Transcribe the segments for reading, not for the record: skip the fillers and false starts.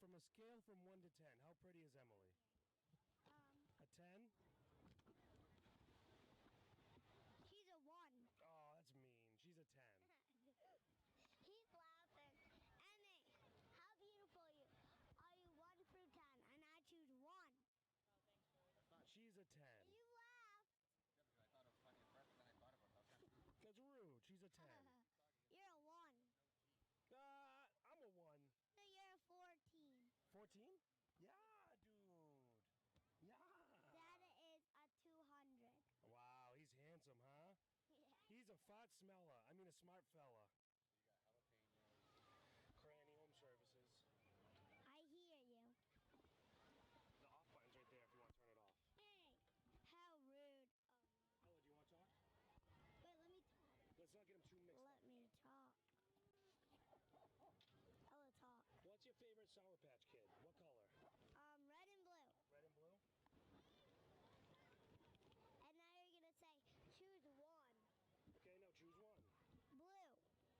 from a scale from 1 to 10, how pretty is Emily? A 10? She's a 1. Oh, that's mean. She's a 10. He's laughing. Emmy, how beautiful are you? Are you 1 through 10? And I choose 1. Oh, thanks, George. She's a 10. You laugh. Yeah, because I thought it was funny at first, but then I thought about it. That's rude. She's a 10. You're a 1. I'm a 1. So you're a 14. 14? Yeah, dude. Yeah. That is a 200. Wow, he's handsome, huh? Yeah. He's a fat smeller. I mean, a smart fella. You got jalapenos. Cranny Home Services. I hear you. The off button's right there if you want to turn it off. Hey, how rude. Ella, do you want to talk? Wait, let me talk. Let's not get him too mixed up. Let me talk. Ella, talk. What's your favorite Sour Patch Kid? What color? Red and blue. Red and blue? And now you're going to say, choose 1. Okay, no, choose 1. Blue.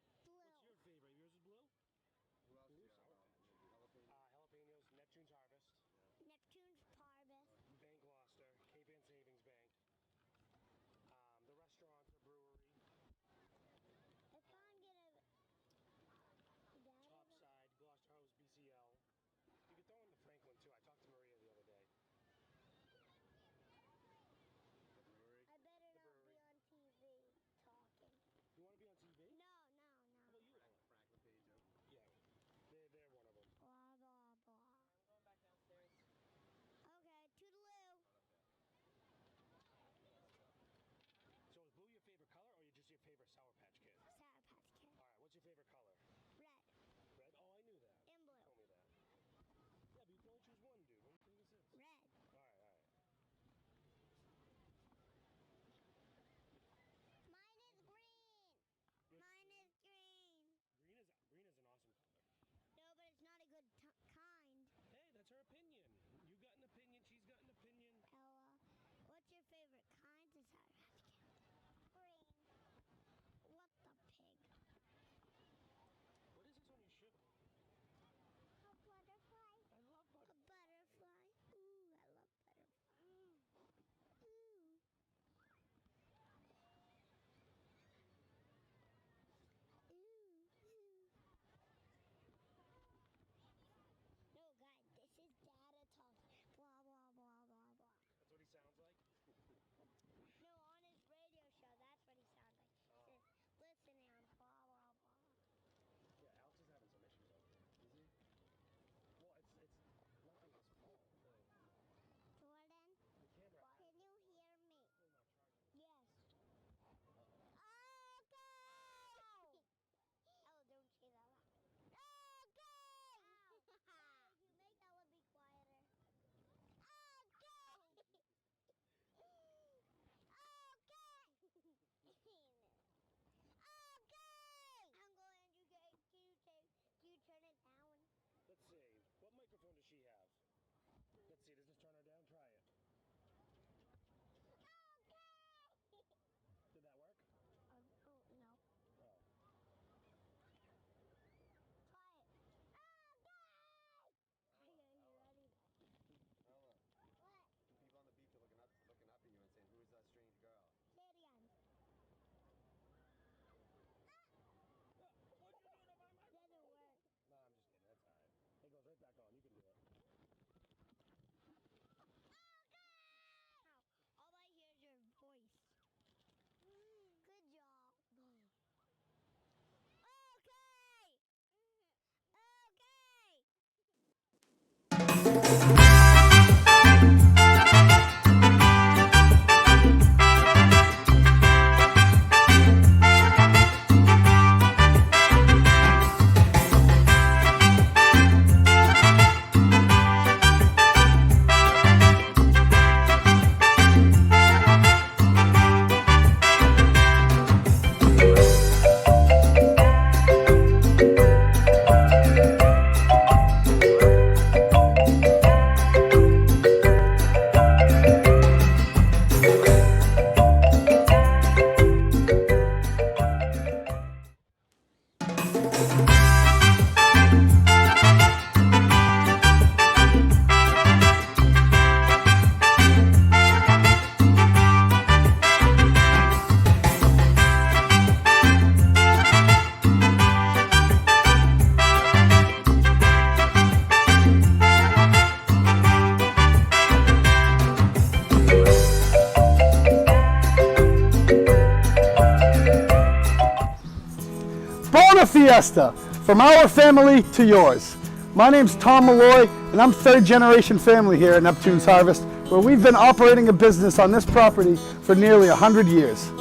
Fiesta, from our family to yours. My name's Tom Malloy, and I'm third generation family here at Neptune's Harvest, where we've been operating a business on this property for nearly 100 years.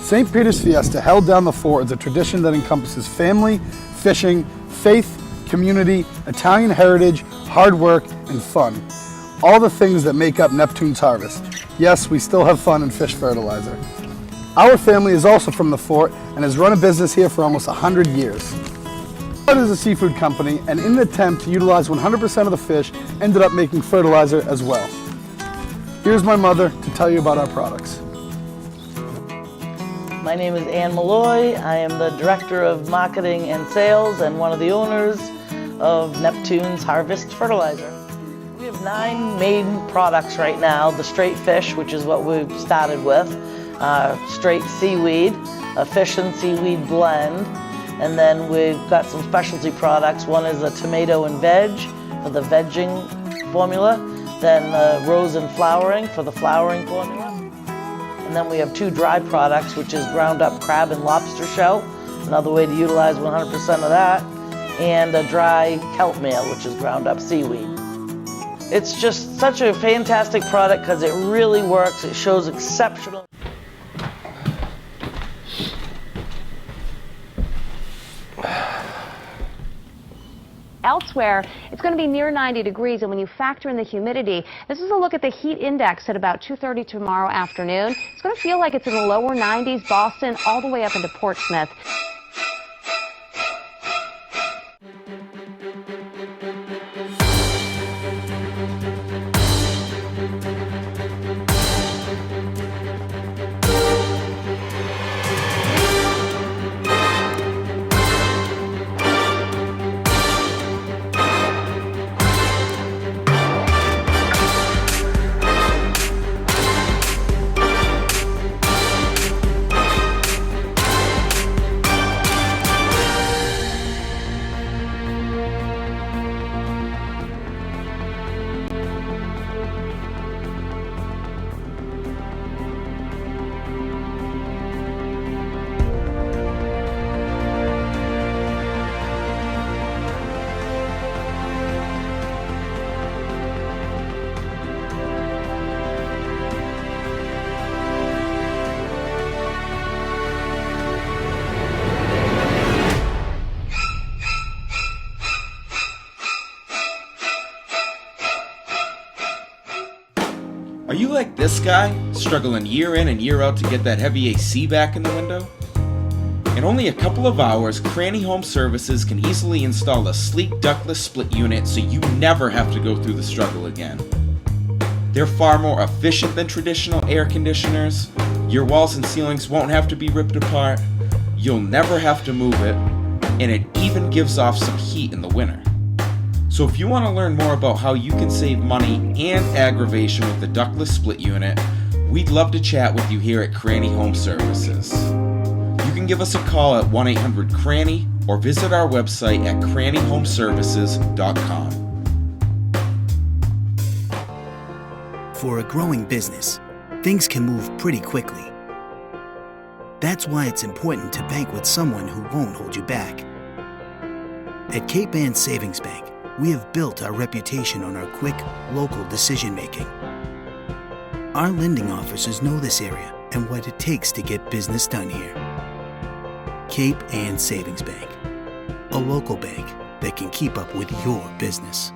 St. Peter's Fiesta, held down the fort, is a tradition that encompasses family, fishing, faith, community, Italian heritage, hard work, and fun. All the things that make up Neptune's Harvest. Yes, we still have fun and fish fertilizer. Our family is also from the fort and has run a business here for almost 100 years. We started as a seafood company, and in an attempt to utilize 100% of the fish, ended up making fertilizer as well. Here's my mother to tell you about our products. My name is Ann Malloy. I am the Director of Marketing and Sales and one of the owners of Neptune's Harvest Fertilizer. We have 9 main products right now. The straight fish, which is what we've started with, straight seaweed, a fish and seaweed blend, and then we've got some specialty products. One is a tomato and veg for the vegging formula, then rose and flowering for the flowering formula. And then we have 2 dry products, which is ground up crab and lobster shell, another way to utilize 100% of that, and a dry kelp meal, which is ground up seaweed. It's just such a fantastic product because it really works. It shows exceptional. Elsewhere, it's going to be near 90 degrees, and when you factor in the humidity, this is a look at the heat index at about 2:30 tomorrow afternoon. It's going to feel like it's in the lower 90s, Boston, all the way up into Portsmouth. Are you like this guy, struggling year in and year out to get that heavy AC back in the window? In only a couple of hours, Cranny Home Services can easily install a sleek ductless split unit so you never have to go through the struggle again. They're far more efficient than traditional air conditioners. Your walls and ceilings won't have to be ripped apart. You'll never have to move it, and it even gives off some heat in the winter. So if you want to learn more about how you can save money and aggravation with the ductless split unit, we'd love to chat with you here at Cranny Home Services. You can give us a call at 1-800-CRANNY or visit our website at crannyhomeservices.com. For a growing business, things can move pretty quickly. That's why it's important to bank with someone who won't hold you back. At Cape Ann Savings Bank, we have built our reputation on our quick, local decision-making. Our lending officers know this area and what it takes to get business done here. Cape Ann Savings Bank, a local bank that can keep up with your business.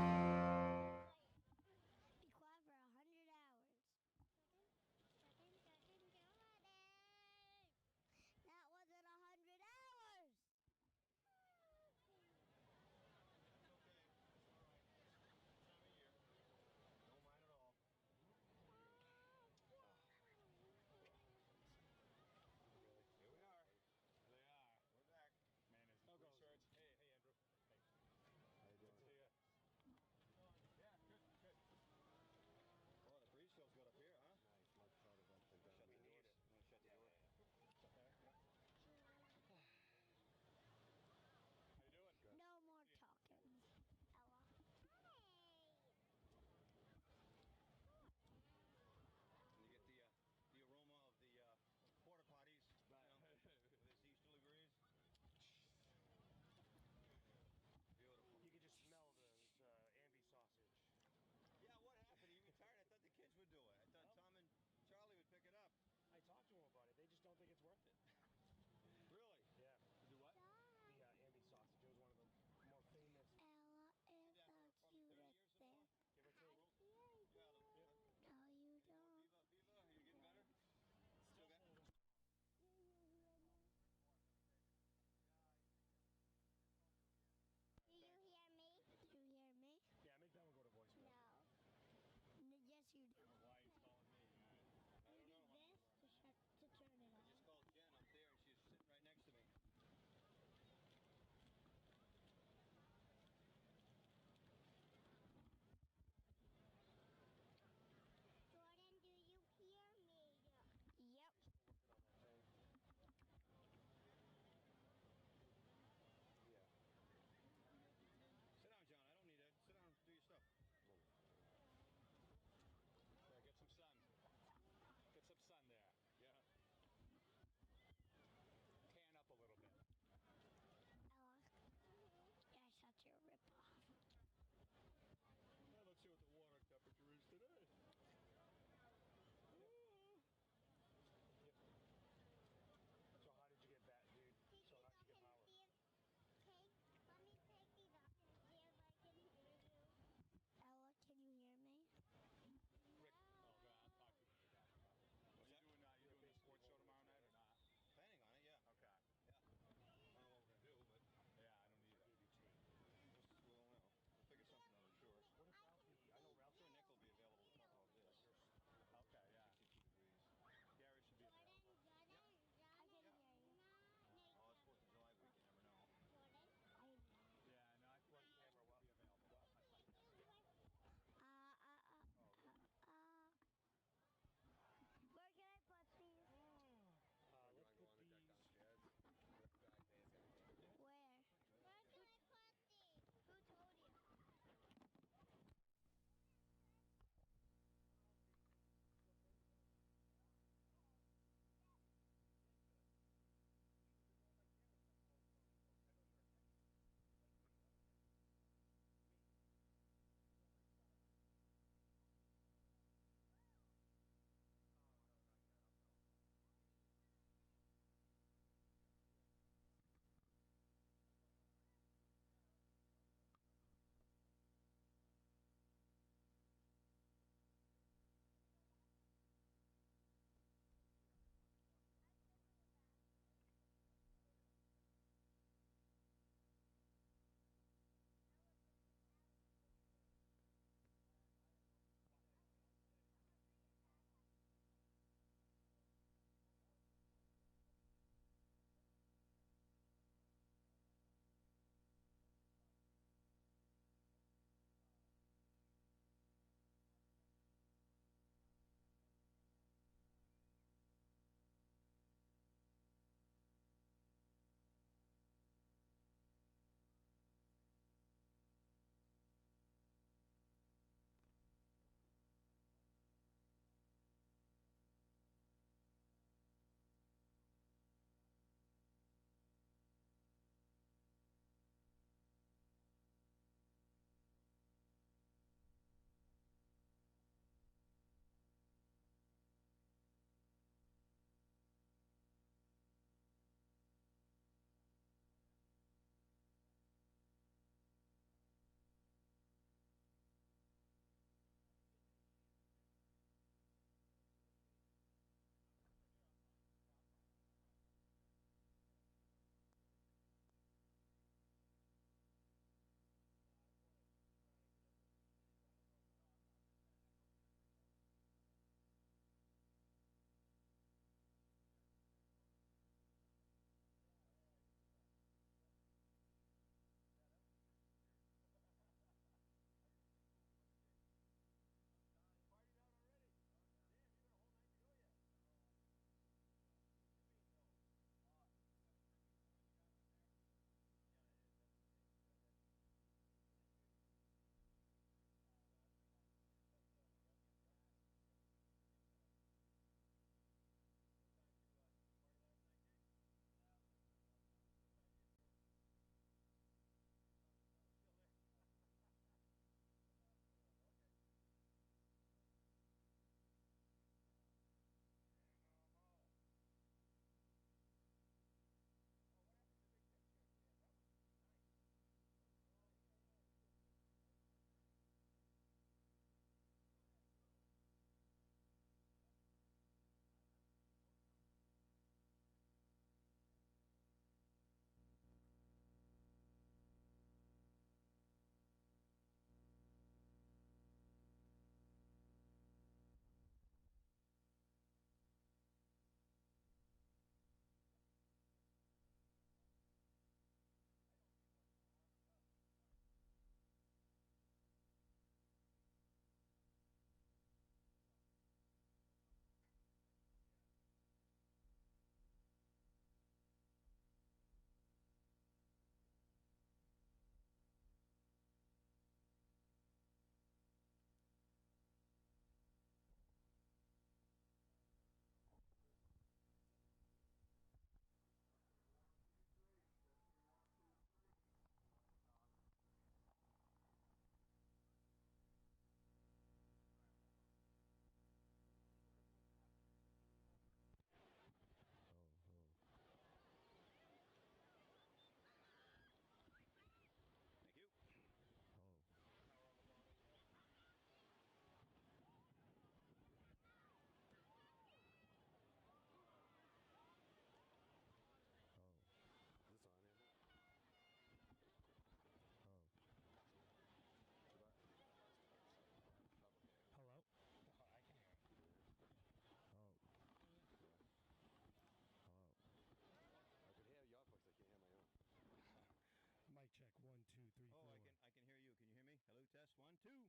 Hello?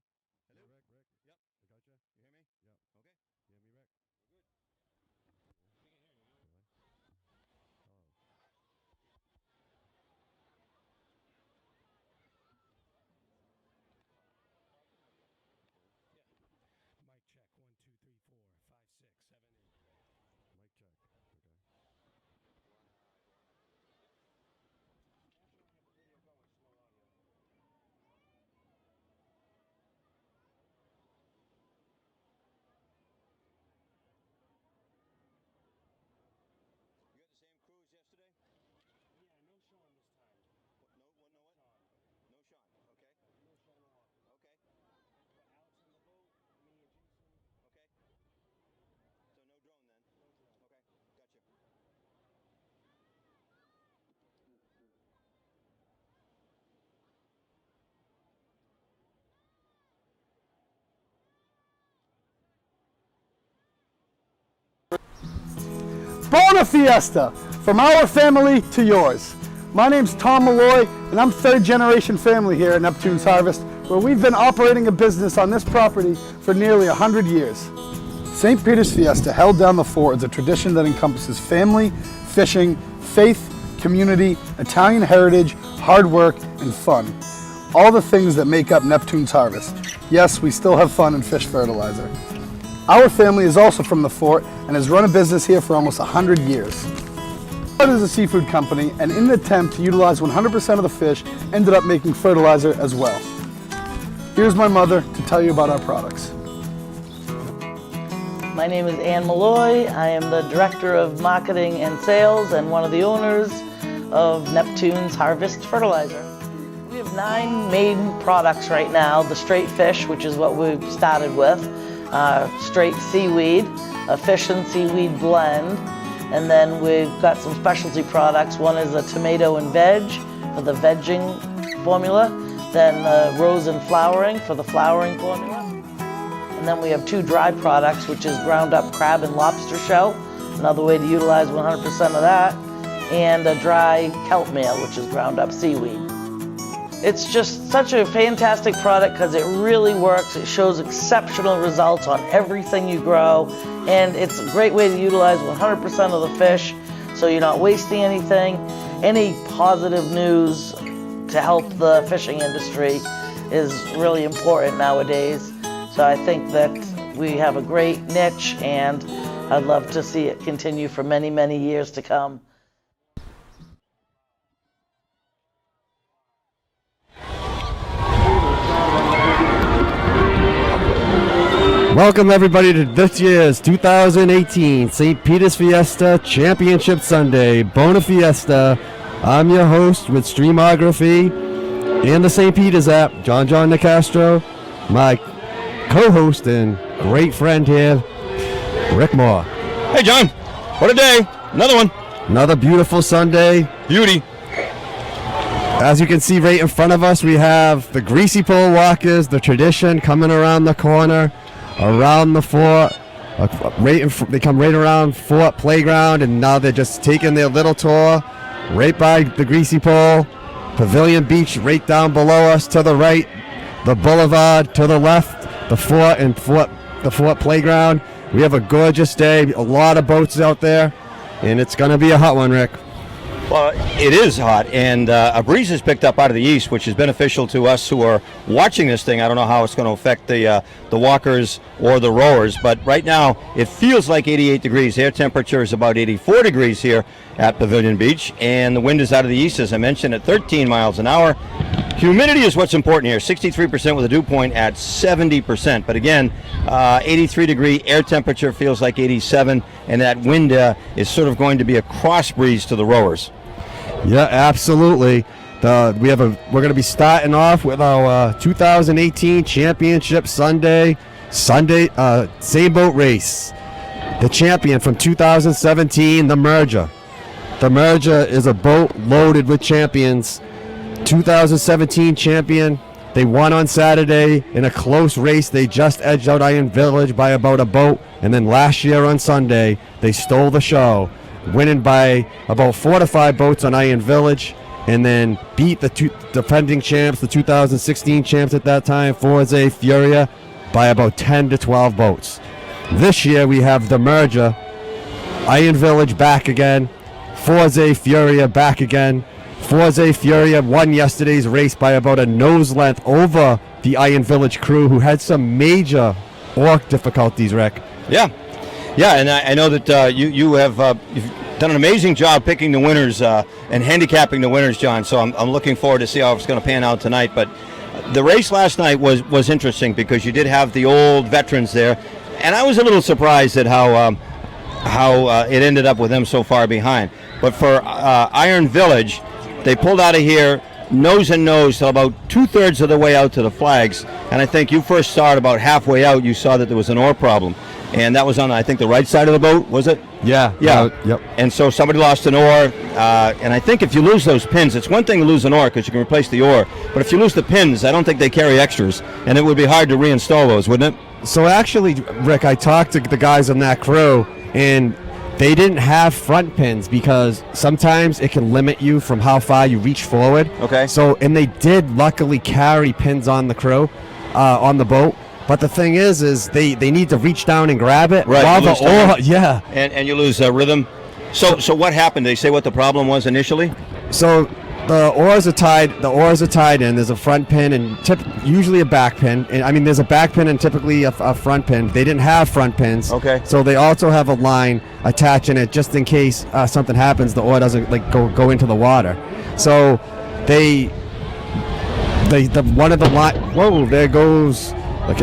Rick. Yep. I gotcha. You hear me? Yep. Okay. You hear me, Rick? We're good. Mic check. 1, 2, 3, 4, 5, 6, 7, 8. Mic check. Okay. Actually, get the video going. Slow audio. You got the same crew as yesterday? Yeah, no Sean this time. What? No what? No Sean. Okay. No Sean Walker. Okay. But Alex on the boat, me and Jason. Okay. So no drone then? No drone. Okay. Gotcha. Bona Fiesta, from our family to yours. My name's Tom Malloy, and I'm third generation family here at Neptune's Harvest, where we've been operating a business on this property for nearly 100 years. St. Peter's Fiesta, held down the fort, is a tradition that encompasses family, fishing, faith, community, Italian heritage, hard work, and fun. All the things that make up Neptune's Harvest. Yes, we still have fun and fish fertilizer. Our family is also from the fort and has run a business here for almost 100 years. Started as a seafood company, and in an attempt to utilize 100% of the fish, ended up making fertilizer as well. Here's my mother to tell you about our products. My name is Ann Malloy. I am the Director of Marketing and Sales and one of the owners of Neptune's Harvest Fertilizer. We have 9 main products right now. The straight fish, which is what we started with, straight seaweed, a fish and seaweed blend, and then we've got some specialty products. One is a tomato and veg for the vegging formula, then rose and flowering for the flowering formula. And then we have 2 dry products, which is ground up crab and lobster shell, another way to utilize 100% of that, and a dry kelp meal, which is ground up seaweed. It's just such a fantastic product because it really works. It shows exceptional results on everything you grow, and it's a great way to utilize 100% of the fish, so you're not wasting anything. Any positive news to help the fishing industry is really important nowadays. So I think that we have a great niche, and I'd love to see it continue for many, many years to come. Welcome everybody to this year's 2018 St. Peter's Fiesta Championship Sunday, Bona Fiesta. I'm your host with Streamography and the St. Peter's app, John Nicastro. My co-host and great friend here, Rick Moore. Hey John, what a day, another one. Another beautiful Sunday. Beauty. As you can see right in front of us, we have the Greasy pole walkers, the tradition coming around the corner, around the fort. They come right around Fort Playground, and now they're just taking their little tour right by the Greasy pole. Pavilion Beach right down below us to the right, the boulevard to the left, the fort and the Fort Playground. We have a gorgeous day, a lot of boats out there, and it's going to be a hot one, Rick. Well, it is hot, and a breeze has picked up out of the east, which is beneficial to us who are watching this thing. I don't know how it's going to affect the walkers or the rowers, but right now it feels like 88 degrees. Air temperature is about 84 degrees here at Pavilion Beach, and the wind is out of the east, as I mentioned, at 13 miles an hour. Humidity is what's important here, 63% with a dew point at 70%. But again, 83 degree air temperature feels like 87, and that wind is sort of going to be a cross breeze to the rowers. Yeah, absolutely. We're going to be starting off with our 2018 Championship Sunday same boat race. The champion from 2017, the Merger. The Merger is a boat loaded with champions. 2017 champion. They won on Saturday in a close race. They just edged out Iron Village by about a boat. And then last year on Sunday, they stole the show, winning by about 4 to 5 boats on Iron Village. and then beat the defending champs, the 2016 champs at that time, Forza Furia, by about 10 to 12 votes. This year we have the merger, Iron Village back again, Forza Furia back again. Forza Furia won yesterday's race by about a nose length over the Iron Village crew, who had some major orc difficulties, Rick. Yeah, and I know that you have you've done an amazing job picking the winners and handicapping the winners, John. So I'm looking forward to see how it's going to pan out tonight. But the race last night was interesting because you did have the old veterans there, and I was a little surprised at how it ended up with them so far behind. But for Iron Village, they pulled out of here nose and nose till about 2/3 of the way out to the flags. And I think you first saw it about halfway out. You saw that there was an oar problem. And that was on, I think, the right side of the boat, was it? Yeah. Yep. And so somebody lost an oar. And I think if you lose those pins, it's one thing to lose an oar because you can replace the oar. But if you lose the pins, I don't think they carry extras. And it would be hard to reinstall those, wouldn't it? So actually, Rick, I talked to the guys on that crew, and they didn't have front pins because sometimes it can limit you from how far you reach forward. Okay. So, and they did luckily carry pins on the crew, on the boat. But the thing is they need to reach down and grab it. Right. While the oar, yeah. And you lose rhythm. So what happened? Did they say what the problem was initially? So the oars are tied. The oars are tied in. There's a front pin and usually a back pin. And, I mean, there's a back pin and typically a front pin. They didn't have front pins. Okay. So they also have a line attaching it just in case something happens. The oar doesn't go into the water. So one of the line. Whoa! There goes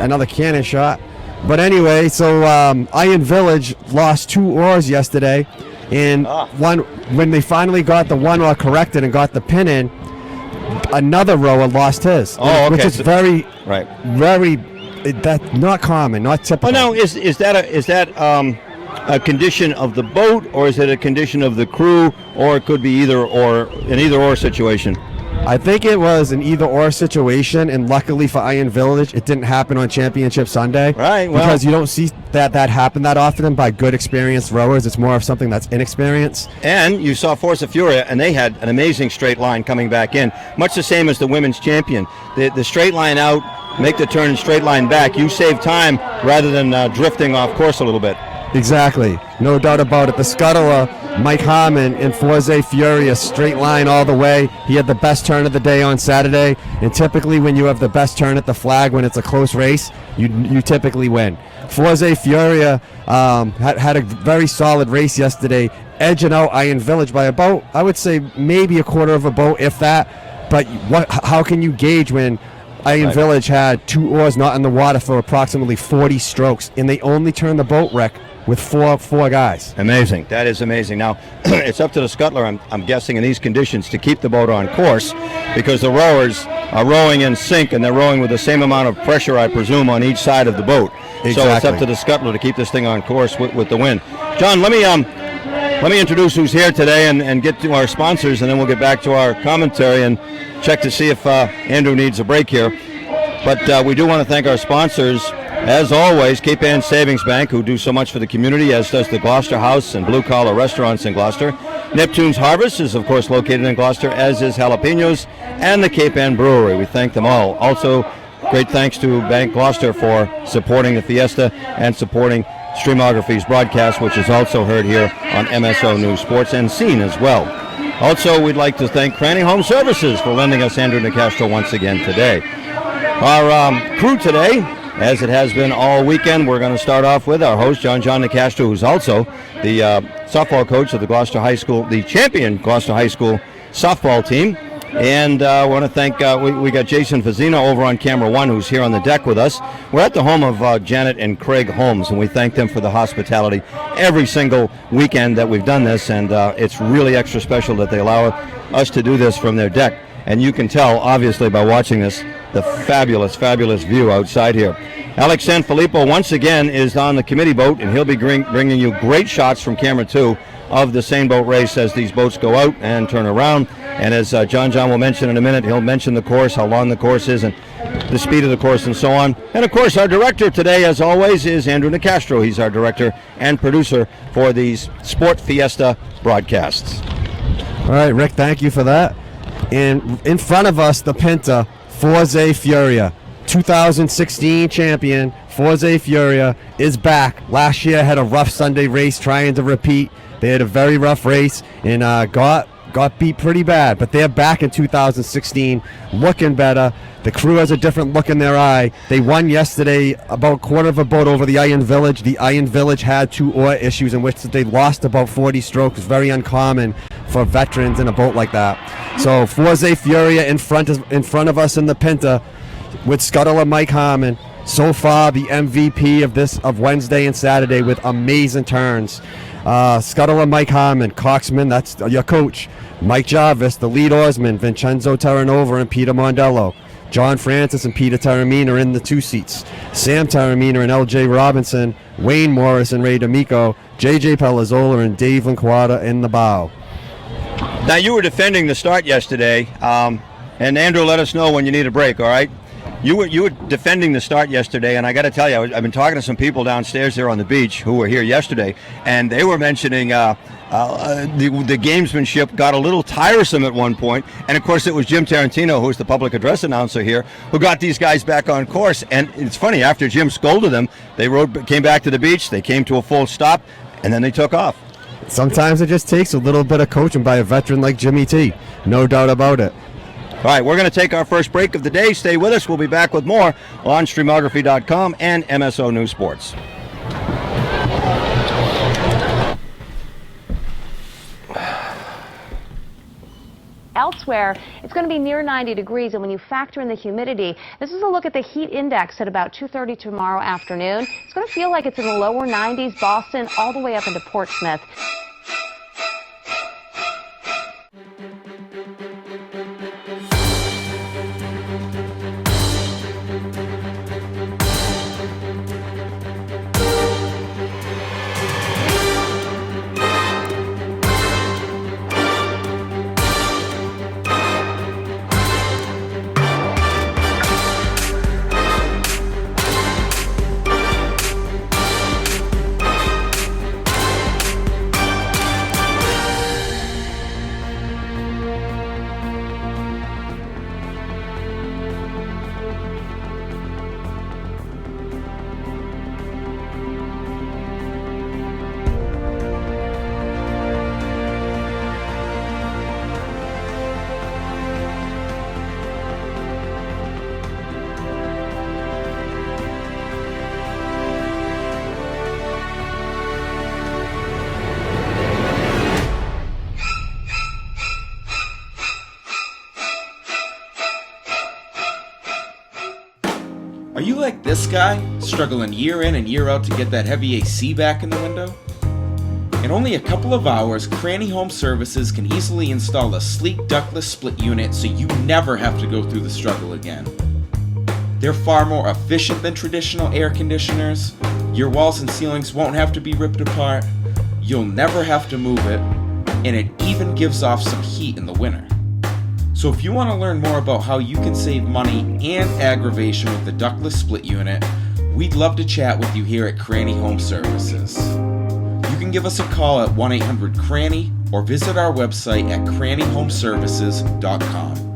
another cannon shot. But anyway, so Iron Village lost 2 oars yesterday. And when they finally got the one oar corrected and got the pin in, another rower lost his. Oh, okay. Which is very that's not common, not typical. Well, now is that a condition of the boat, or is it a condition of the crew, or it could be either or, an either or situation? I think it was an either-or situation, and luckily for Iron Village, it didn't happen on Championship Sunday. Right, well, because you don't see that happen that often by good, experienced rowers. It's more of something that's inexperienced. And you saw Forza Furia, and they had an amazing straight line coming back in, much the same as the women's champion. The straight line out, make the turn and straight line back. You save time rather than drifting off course a little bit. Exactly. No doubt about it. The scuttler, Mike Harmon, in Forza Furia, straight line all the way. He had the best turn of the day on Saturday. And typically when you have the best turn at the flag, when it's a close race, you typically win. Forza Furia had a very solid race yesterday, edging out Iron Village by about, I would say, maybe a quarter of a boat, if that. But how can you gauge when Iron Village had 2 oars not in the water for approximately 40 strokes, and they only turned the boat wreck with four guys? Amazing. That is amazing. Now, it's up to the scuttler, I'm guessing, in these conditions to keep the boat on course, because the rowers are rowing in sync, and they're rowing with the same amount of pressure, I presume, on each side of the boat. Exactly. So it's up to the scuttler to keep this thing on course with the wind. John, let me introduce who's here today and get to our sponsors, and then we'll get back to our commentary and check to see if Andrew needs a break here. But we do want to thank our sponsors, as always, Cape Ann Savings Bank, who do so much for the community, as does the Gloucester House and Blue Collar Restaurants in Gloucester. Neptune's Harvest is, of course, located in Gloucester, as is Jalapenos, and the Cape Ann Brewery. We thank them all. Also, great thanks to Bank Gloucester for supporting the Fiesta and supporting Streamography's broadcast, which is also heard here on MSO News Sports and seen as well. Also, we'd like to thank Cranny Home Services for lending us Andrew Nicastro once again today. Our crew today, as it has been all weekend, we're going to start off with our host, John Nicastro, who's also the softball coach of the Gloucester High School, the champion Gloucester High School softball team. And I want to thank, we got Jason Fazzino over on camera 1, who's here on the deck with us. We're at the home of Janet and Craig Holmes, and we thank them for the hospitality every single weekend that we've done this, and it's really extra special that they allow us to do this from their deck. And you can tell, obviously, by watching this, the fabulous, fabulous view outside here. Alex Sanfilippo, once again, is on the committee boat, and he'll be bringing you great shots from camera 2 of the seine boat race as these boats go out and turn around. And as John will mention in a minute, he'll mention the course, how long the course is, and the speed of the course, and so on. And, of course, our director today, as always, is Andrew Nicastro. He's our director and producer for these Sport Fiesta broadcasts. All right, Rick, thank you for that. And in front of us, the Pinta, Forza Furia, 2016 champion. Forza Furia is back. Last year had a rough Sunday race trying to repeat. They had a very rough race and got beat pretty bad, but they're back in 2016, looking better. The crew has a different look in their eye. They won yesterday about quarter of a boat over the Iron Village. The Iron Village had 2 oar issues in which they lost about 40 strokes. Very uncommon for veterans in a boat like that. So Forza Furia in front of us in the Pinta with Scuttler Mike Harmon. So far the MVP of Wednesday and Saturday with amazing turns. Scuttler Mike Harmon, Coxman, that's your coach. Mike Jarvis, the lead oarsman, Vincenzo Terranova and Peter Mondello. John Francis and Peter Taramina are in the 2 seats. Sam Taramina and LJ Robinson, Wayne Morris and Ray D'Amico, JJ Pelazzola and Dave Linquata in the bow. Now, you were defending the start yesterday, and Andrew, let us know when you need a break, all right? You were defending the start yesterday, and I got to tell you, I've been talking to some people downstairs there on the beach who were here yesterday, and they were mentioning the gamesmanship got a little tiresome at one point, and of course it was Jim Tarantino, who's the public address announcer here, who got these guys back on course. And it's funny, after Jim scolded them, they came back to the beach, they came to a full stop, and then they took off. Sometimes it just takes a little bit of coaching by a veteran like Jimmy T. No doubt about it. All right, we're going to take our first break of the day. Stay with us. We'll be back with more on Streamography.com and MSO News Sports. Elsewhere, it's going to be near 90 degrees, and when you factor in the humidity, this is a look at the heat index at about 2:30 tomorrow afternoon. It's going to feel like it's in the lower 90s, Boston, all the way up into Portsmouth. Are you like this guy, struggling year in and year out to get that heavy AC back in the window? In only a couple of hours, Cranny Home Services can easily install a sleek ductless split unit so you never have to go through the struggle again. They're far more efficient than traditional air conditioners. Your walls and ceilings won't have to be ripped apart. You'll never have to move it, and it even gives off some heat in the winter. So if you want to learn more about how you can save money and aggravation with the ductless split unit, we'd love to chat with you here at Cranny Home Services. You can give us a call at 1-800-CRANNY or visit our website at crannyhomeservices.com.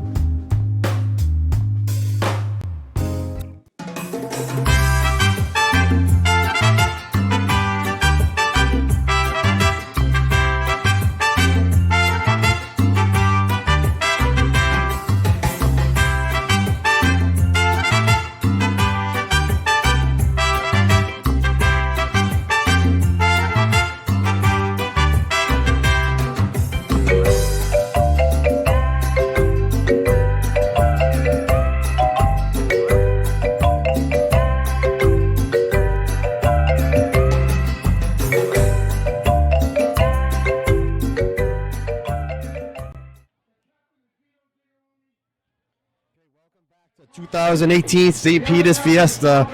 The 2018 St. Peter's Fiesta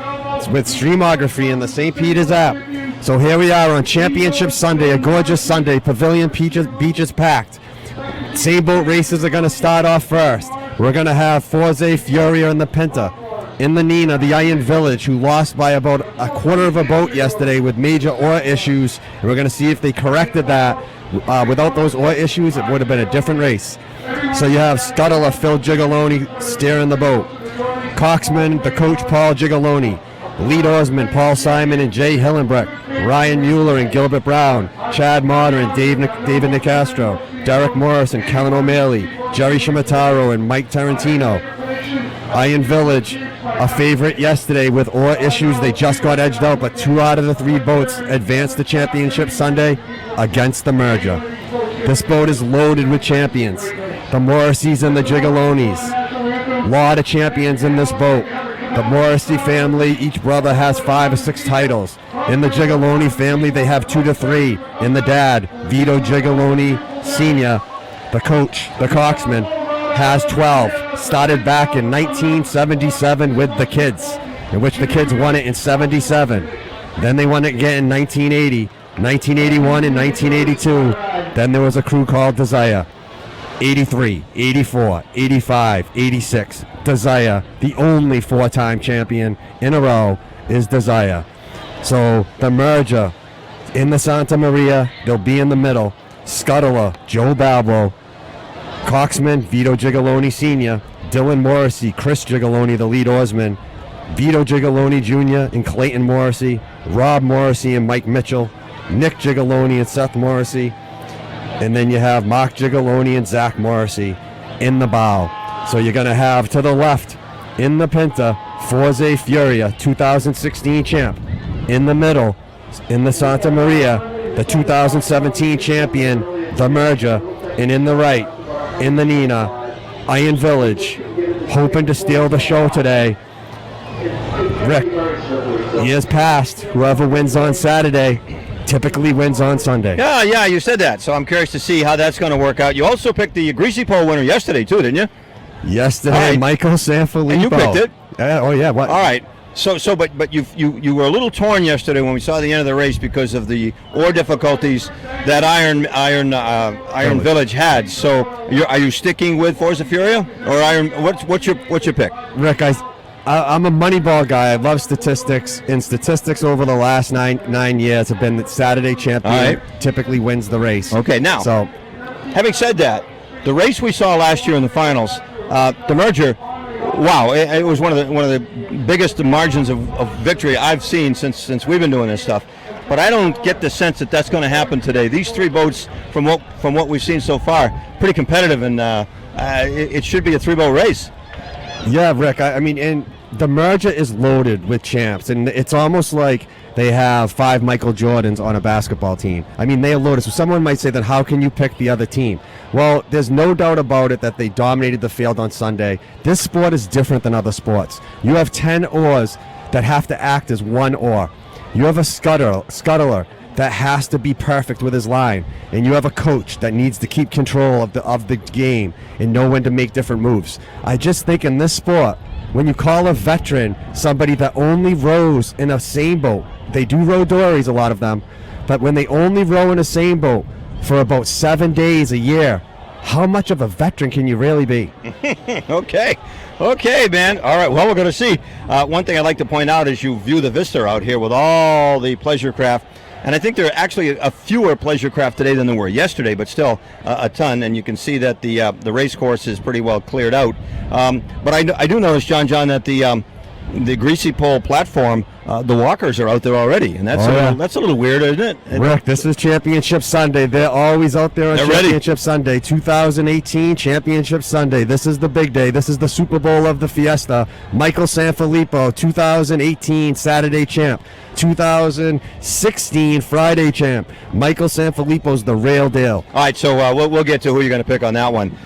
with Streamography in the St. Peter's app. So here we are on Championship Sunday, a gorgeous Sunday. Pavilion Beach is packed. Sailboat races are going to start off first. We're going to have Forza Furia in the Pinta. In the Nina, the Iron Village, who lost by about a quarter of a boat yesterday with major oar issues. And we're going to see if they corrected that. Without those oar issues, it would have been a different race. So you have Scuttler Phil Gigaloni steering the boat. Coxman, the coach Paul Gigaloni. Lead oarsmen Paul Simon and Jay Hillenbrecht. Ryan Mueller and Gilbert Brown. Chad Motter and David Nicastro. Derek Morris and Kellen O'Malley. Jerry Shimataro and Mike Tarantino. Iron Village, a favorite yesterday with oar issues. They just got edged out, but 2 out of the 3 boats advanced the championship Sunday against the merger. This boat is loaded with champions. The Morrisseys and the Gigalonis. Lot of champions in this boat. The Morrissey family, each brother has 5 or 6 titles. In the Gigaloni family, they have 2 to 3. In the dad, Vito Gigaloni Sr., the coach, the coxman, has 12. Started back in 1977 with the kids, in which the kids won it in 77. Then they won it again in 1980, 1981, and 1982. Then there was a crew called Desire. 83, 84, 85, 86. Desire, the only 4-time champion in a row, is Desire. So the merger in the Santa Maria, they'll be in the middle. Scuttler, Joe Balbo. Coxman, Vito Gigaloni Sr., Dylan Morrissey, Chris Gigaloni, the lead oarsman, Vito Gigaloni Jr. and Clayton Morrissey, Rob Morrissey and Mike Mitchell, Nick Gigaloni and Seth Morrissey, and then you have Mark Gigaloni and Zach Morrissey in the bow. So you're going to have to the left in the Pinta, Forze Furia, 2016 champ. In the middle, in the Santa Maria, the 2017 champion, the merger. And in the right, in the Nina, Iron Village, hoping to steal the show today. Rick, years past, whoever wins on Saturday typically wins on Sunday. Yeah, you said that. So I'm curious to see how that's going to work out. You also picked the Greasy Pole winner yesterday, too, didn't you? Yesterday, right. Michael Sanfilippo. And you picked it. Oh, yeah. What? All right. But you were a little torn yesterday when we saw the end of the race because of the oar difficulties that Iron Village had. So are you sticking with Forza Furia or Iron? What's your pick? Rick, I'm a Moneyball guy. I love statistics. And statistics over the last nine years have been that Saturday champion typically wins the race. Okay, now. So, having said that, the race we saw last year in the finals, the merger. Wow, it was one of the biggest margins of victory I've seen since we've been doing this stuff. But I don't get the sense that that's going to happen today. These 3 boats, from what we've seen so far, pretty competitive, and it should be a 3-boat race. Yeah, Rick. I mean, and the merger is loaded with champs, and it's almost like they have 5 Michael Jordans on a basketball team. I mean, they are loaded. So someone might say that how can you pick the other team? Well, there's no doubt about it that they dominated the field on Sunday. This sport is different than other sports. You have 10 oars that have to act as 1 oar. You have a scuttler that has to be perfect with his line, and you have a coach that needs to keep control of the game and know when to make different moves. I just think in this sport, when you call a veteran somebody that only rows in a same boat, they do row dories, a lot of them, but when they only row in a same boat for about 7 days a year, how much of a veteran can you really be? Okay, man. All right, well, we're going to see. One thing I'd like to point out is you view the vista out here with all the pleasure craft. And I think there are actually a fewer pleasure craft today than there were yesterday, but still a ton. And you can see that the race course is pretty well cleared out. But I do notice, John, that the Greasy Pole platform, the walkers are out there already, and that's a little weird, isn't it? Rick, this is Championship Sunday. They're always out there on Championship Sunday. 2018 Championship Sunday. This is the big day. This is the Super Bowl of the Fiesta. Michael Sanfilippo, 2018 Saturday champ. 2016 Friday champ. Michael Sanfilippo's the real deal. All right, so we'll get to who you're going to pick on that one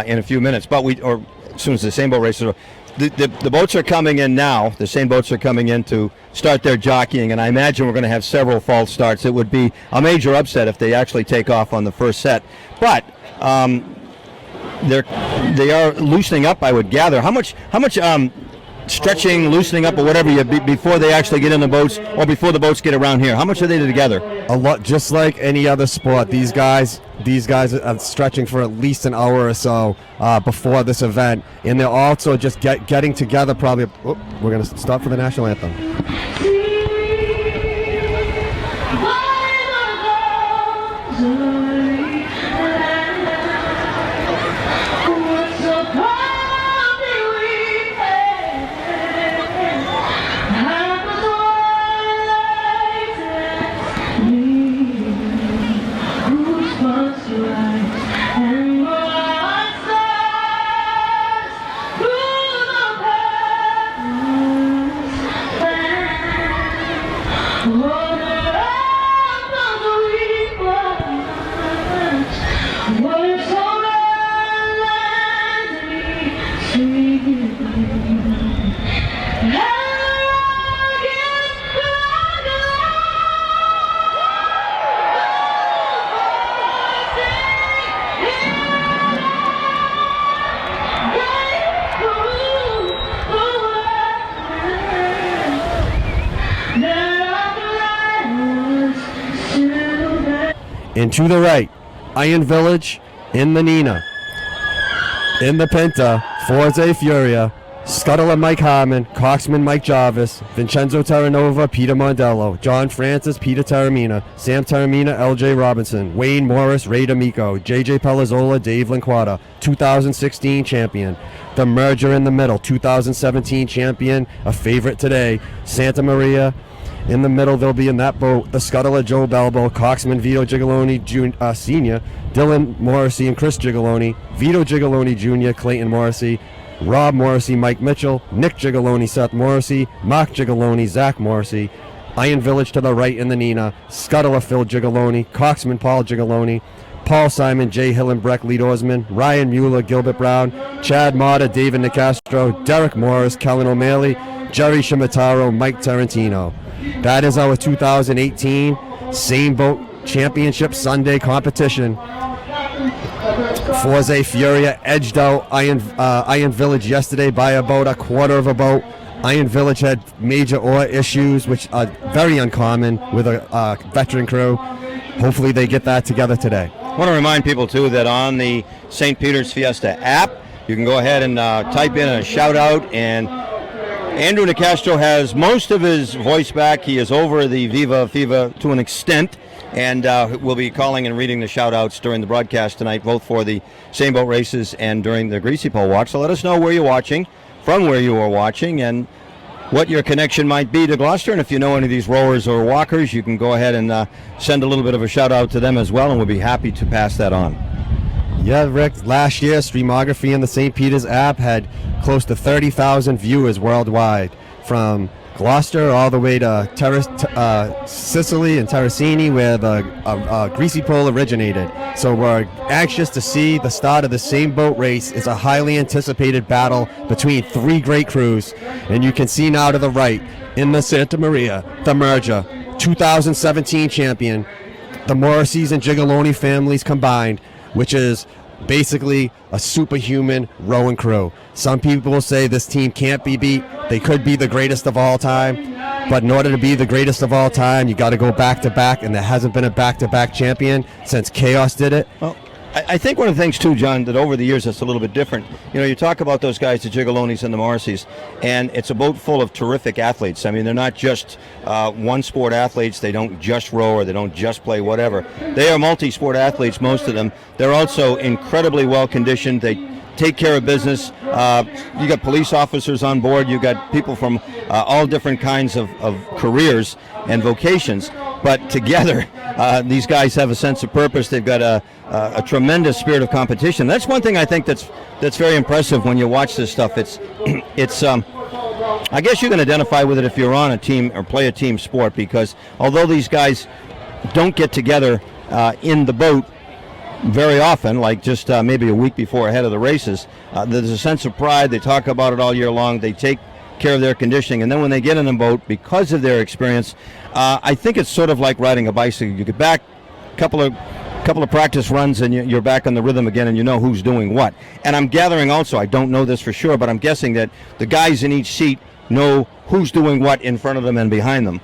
in a few minutes, but as soon as the same boat races are. The boats are coming in now. The same boats are coming in to start their jockeying, and I imagine we're going to have several false starts. It would be a major upset if they actually take off on the first set. But they are loosening up, I would gather. How much stretching, loosening up, or whatever before they actually get in the boats, or before the boats get around here? How much are they together? A lot, just like any other sport. These guys are stretching for at least an hour or so before this event, and they're also just getting together probably. Oh, we're going to stop for the national anthem. And to the right, Iron Village in the Nina. In the Pinta, Forza Furia, Scuttler Mike Harmon, Coxman Mike Jarvis, Vincenzo Terranova, Peter Mondello, John Francis, Peter Taramina, Sam Taramina, LJ Robinson, Wayne Morris, Ray D'Amico, JJ Pelazzola, Dave Linquata, 2016 champion. The Merger in the middle, 2017 champion, a favorite today, Santa Maria. In the middle, they'll be in that boat, the Scuttler Joe Balbo, Coxman Vito Gigoloni Sr., Dylan Morrissey and Chris Gigoloni, Vito Gigoloni Jr., Clayton Morrissey, Rob Morrissey, Mike Mitchell, Nick Gigoloni, Seth Morrissey, Mark Gigoloni, Zach Morrissey, Iron Village to the right in the Nina, Scuttler Phil Gigoloni, Coxman Paul Gigoloni, Paul Simon, Jay Hillenbreck, lead oarsman, Ryan Mueller, Gilbert Brown, Chad Mata, David Nicastro, Derek Morris, Kellen O'Malley, Jerry Shimataro, Mike Tarantino. That is our 2018 Same Boat Championship Sunday competition. Forza Furia edged out Iron Village yesterday by about a quarter of a boat. Iron Village had major oar issues, which are very uncommon with a veteran crew. Hopefully they get that together today. I want to remind people, too, that on the St. Peter's Fiesta app, you can go ahead and type in a shout-out, and Andrew Nicastro has most of his voice back. He is over the Viva Fiva to an extent, and we'll be calling and reading the shout-outs during the broadcast tonight, both for the Same Boat races and during the Greasy Pole Walk. So let us know where you're watching, from where you are watching, and what your connection might be to Gloucester. And if you know any of these rowers or walkers, you can go ahead and send a little bit of a shout-out to them as well, and we'll be happy to pass that on. Yeah, Rick, last year, Streamography in the St. Peter's app had close to 30,000 viewers worldwide, from Gloucester all the way to Sicily and Terracini, where the Greasy Pole originated. So we're anxious to see the start of the Same Boat race. It's a highly anticipated battle between three great crews. And you can see now to the right, in the Santa Maria, the Merger, 2017 champion, the Morrisseys and Gigoloni families combined, which is basically a superhuman rowing crew. Some people will say this team can't be beat. They could be the greatest of all time, but in order to be the greatest of all time, you got to go back to back, and there hasn't been a back-to-back champion since Chaos did it. Well, I think one of the things, too, John, that over the years it's a little bit different. You know, you talk about those guys, the Gigolonis and the Morrisseys, and it's a boat full of terrific athletes. I mean, they're not just one-sport athletes. They don't just row or they don't just play whatever. They are multi-sport athletes, most of them. They're also incredibly well-conditioned. They take care of business. You got police officers on board. You got people from all different kinds of careers and vocations. But together, these guys have a sense of purpose. They've got a tremendous spirit of competition. That's one thing I think that's very impressive when you watch this stuff. It's I guess you can identify with it if you're on a team or play a team sport, because although these guys don't get together in the boat very often, like just maybe a week before ahead of the races, there's a sense of pride. They talk about it all year long. They take care of their conditioning, and then when they get in the boat, because of their experience, I think it's sort of like riding a bicycle. You get back a couple of practice runs and you're back on the rhythm again, and you know who's doing what. And I'm gathering also, I don't know this for sure, but I'm guessing that the guys in each seat know who's doing what in front of them and behind them.